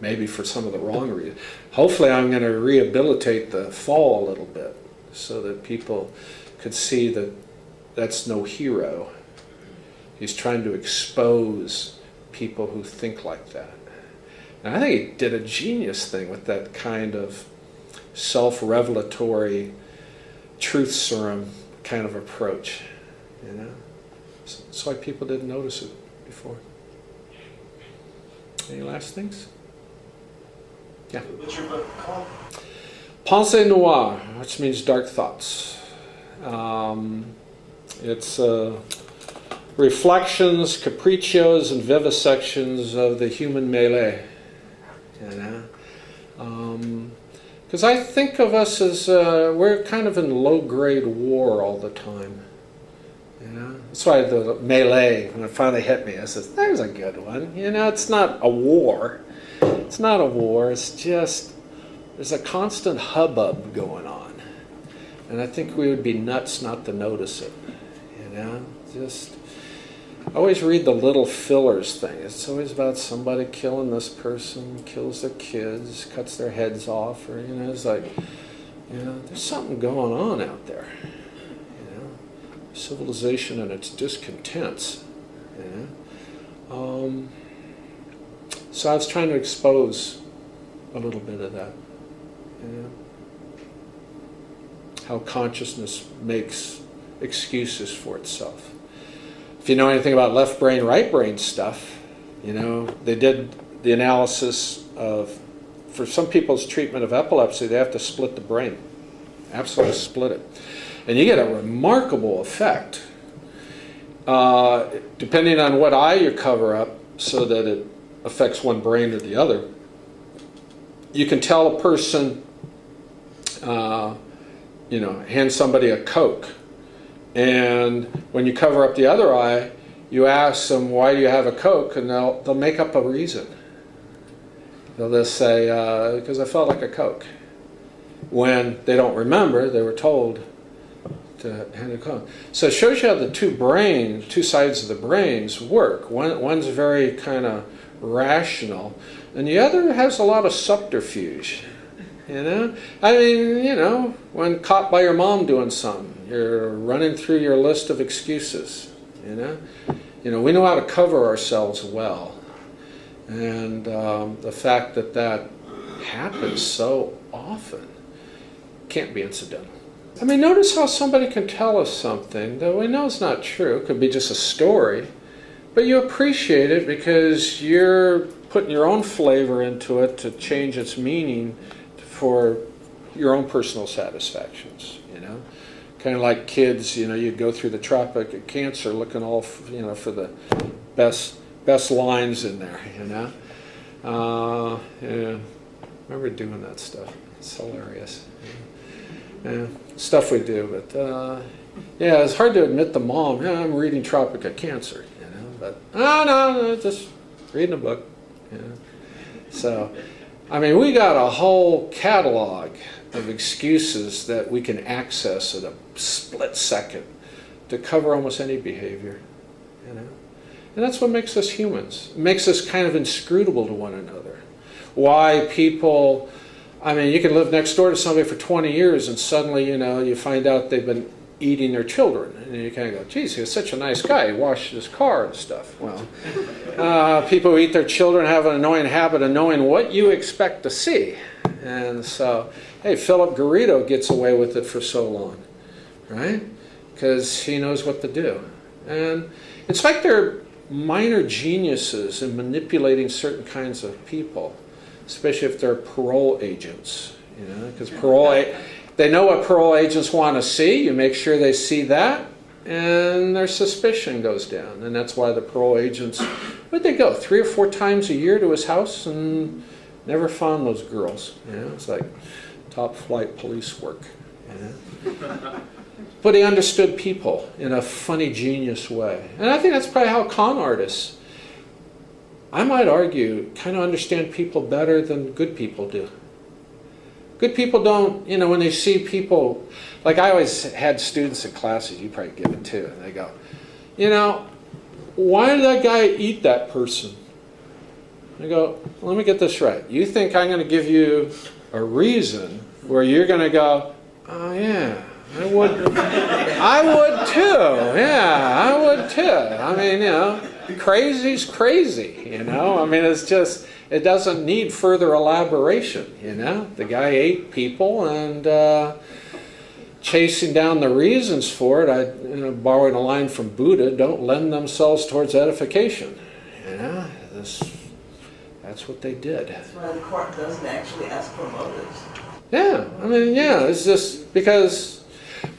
maybe for some of the wrong reasons. Hopefully I'm going to rehabilitate The Fall a little bit, so that people could see that that's no hero. He's trying to expose people who think like that. And I think he did a genius thing with that kind of self-revelatory truth serum kind of approach, you know. That's why people didn't notice it before. Any last things? Yeah. What's your book called? Pensée Noire, which means dark thoughts. It's reflections, capriccios, and vivisections of the human melee. You know? Because I think of us as we're kind of in low-grade war all the time. You know, that's why the melee, when it finally hit me, I said, "There's a good one." You know, it's not a war. It's not a war. It's just there's a constant hubbub going on, and I think we would be nuts not to notice it. You know, just always read the little fillers thing. It's always about somebody killing this person, kills their kids, cuts their heads off, or you know, it's like, you know, there's something going on out there. You know, civilization and its discontents. You know, so I was trying to expose a little bit of that. You know, how consciousness makes excuses for itself. If you know anything about left brain, right brain stuff, you know, they did the analysis of, for some people's treatment of epilepsy, they have to split the brain. Absolutely split it. And you get a remarkable effect, depending on what eye you cover up so that it affects one brain or the other. You can tell a person, you know, hand somebody a Coke, and when you cover up the other eye, you ask them, "Why do you have a Coke?" And they'll make up a reason. They'll just say, "Because I felt like a Coke." When they don't remember, they were told to hand a Coke. So it shows you how the two sides of the brains work. One's very kind of rational, and the other has a lot of subterfuge. You know, I mean, you know, when caught by your mom doing something, you're running through your list of excuses. You know, we know how to cover ourselves well, and the fact that that happens so often can't be incidental. I mean, notice how somebody can tell us something that we know is not true. It could be just a story, but you appreciate it because you're putting your own flavor into it to change its meaning for your own personal satisfactions, you know. Kind of like kids, you know, you go through the Tropic of Cancer looking all, you know, for the best lines in there, you know. Yeah, remember doing that stuff. It's hilarious. Yeah, stuff we do, but yeah, it's hard to admit to mom, "Yeah, I'm reading Tropic of Cancer," you know. But no, just reading a book, you know. So, I mean, we got a whole catalog of excuses that we can access at a split second to cover almost any behavior, you know. And that's what makes us humans. It makes us kind of inscrutable to one another. Why people, I mean, you can live next door to somebody for 20 years and suddenly, you know, you find out they've been eating their children. And you kind of go, "Geez, he was such a nice guy. He washed his car and stuff." Well, people who eat their children have an annoying habit of knowing what you expect to see. And so, hey, Philip Garrido gets away with it for so long, right? Because he knows what to do. And it's like they're minor geniuses in manipulating certain kinds of people, especially if they're parole agents, you know, because they know what parole agents want to see. You make sure they see that, and their suspicion goes down. And that's why the parole agents, where'd they go? 3 or 4 times a year to his house and never found those girls. You know, it's like top flight police work. You know? But he understood people in a funny, genius way. And I think that's probably how con artists, I might argue, kind of understand people better than good people do. Good people don't, you know, when they see people, like I always had students in classes, you probably get it too, and they go, "You know, why did that guy eat that person?" I go, "Let me get this right. You think I'm going to give you a reason where you're going to go, 'Oh yeah, I would too. Yeah, I would too.' I mean, you know, crazy's crazy, you know. I mean, it's just, it doesn't need further elaboration, you know. The guy ate people, and chasing down the reasons for it, borrowing a line from Buddha, don't lend themselves towards edification. You know, that's what they did. That's why the court doesn't actually ask for motives. Yeah, I mean, yeah, it's just because,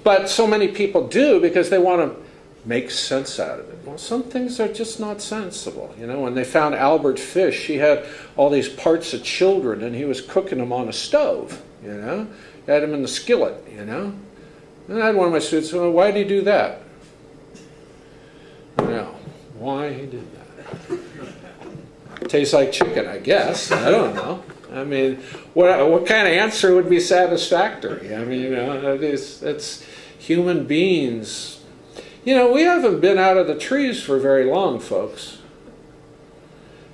but so many people do because they want to make sense out of it. Well, some things are just not sensible. You know, when they found Albert Fish, he had all these parts of children and he was cooking them on a stove, you know. He had them in the skillet, you know. And I had one of my students say, "Well, why did he do that?" why he did that. Tastes like chicken, I guess. I don't know. I mean, what kind of answer would be satisfactory? I mean, you know, it's human beings. You know, we haven't been out of the trees for very long, folks.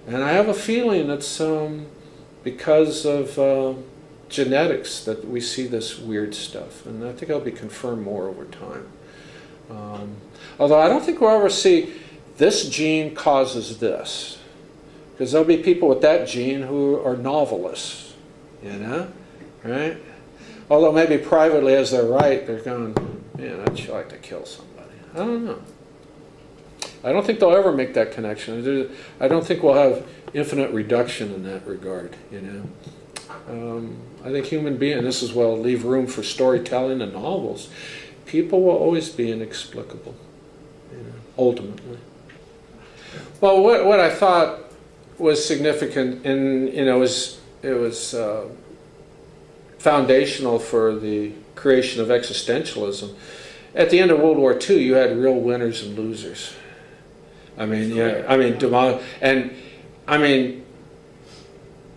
And I have a feeling it's because of genetics that we see this weird stuff. And I think it'll be confirmed more over time. Although I don't think we'll ever see this gene causes this. Because there'll be people with that gene who are novelists, you know, right? Although maybe privately as they're right, they're going, man, I'd like to kill somebody. I don't know. I don't think they'll ever make that connection. I don't think we'll have infinite reduction in that regard, you know. I think human beings, this is where I'll leave room for storytelling and novels. People will always be inexplicable, you know, ultimately. Well, what I thought was significant, and you know, it was foundational for the creation of existentialism. At the end of World War II, you had real winners and losers. I mean, yeah, I mean,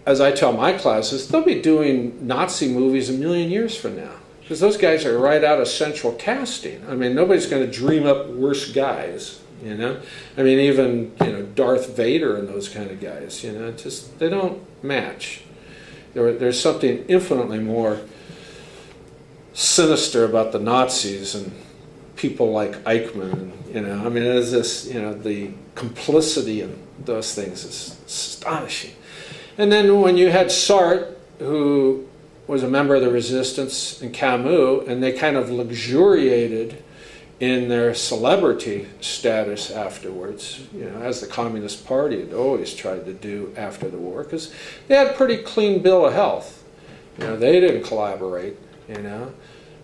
as I tell my classes, they'll be doing Nazi movies a million years from now, because those guys are right out of central casting. I mean, nobody's going to dream up worse guys. You know, I mean, even, you know, Darth Vader and those kind of guys, you know, just, they don't match. There's something infinitely more sinister about the Nazis and people like Eichmann, and, you know, I mean, there's this, you know, the complicity in those things is astonishing. And then when you had Sartre, who was a member of the resistance, and Camus, and they kind of luxuriated in their celebrity status afterwards, you know, as the Communist Party had always tried to do after the war, because they had a pretty clean bill of health. You know, they didn't collaborate, you know,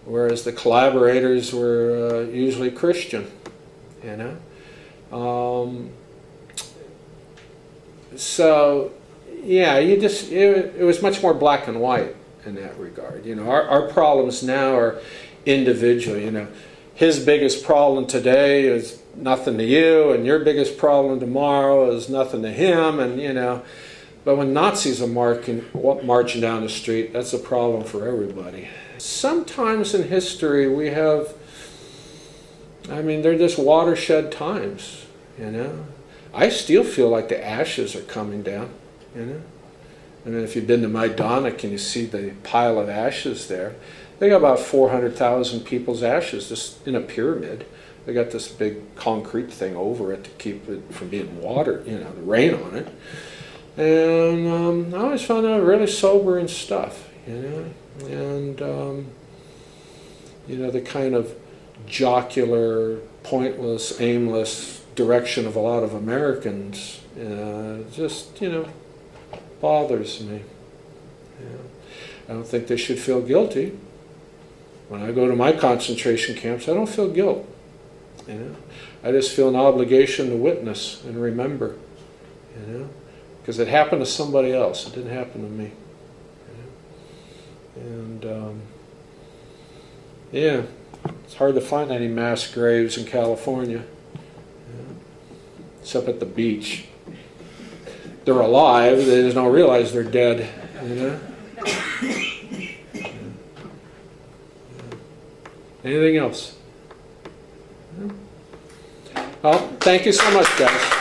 whereas the collaborators were usually Christian, you know. So, yeah, it was much more black and white in that regard. You know, our problems now are individual, you know. His biggest problem today is nothing to you, and your biggest problem tomorrow is nothing to him, and you know. But when Nazis are marching down the street, that's a problem for everybody. Sometimes in history we have, I mean, they're just watershed times, you know. I still feel like the ashes are coming down, you know. I mean, if you've been to Majdanek and you see the pile of ashes there, they got about 400,000 people's ashes just in a pyramid. They got this big concrete thing over it to keep it from being watered, you know, the rain on it. And I always found that really sobering stuff, you know. And, you know, the kind of jocular, pointless, aimless direction of a lot of Americans just, you know, bothers me. You know, I don't think they should feel guilty. When I go to my concentration camps, I don't feel guilt. You know, I just feel an obligation to witness and remember. You know, because it happened to somebody else. It didn't happen to me. You know? And yeah, it's hard to find any mass graves in California, you know, except at the beach. They're alive. They just don't realize they're dead. You know. Anything else? Well, thank you so much, guys.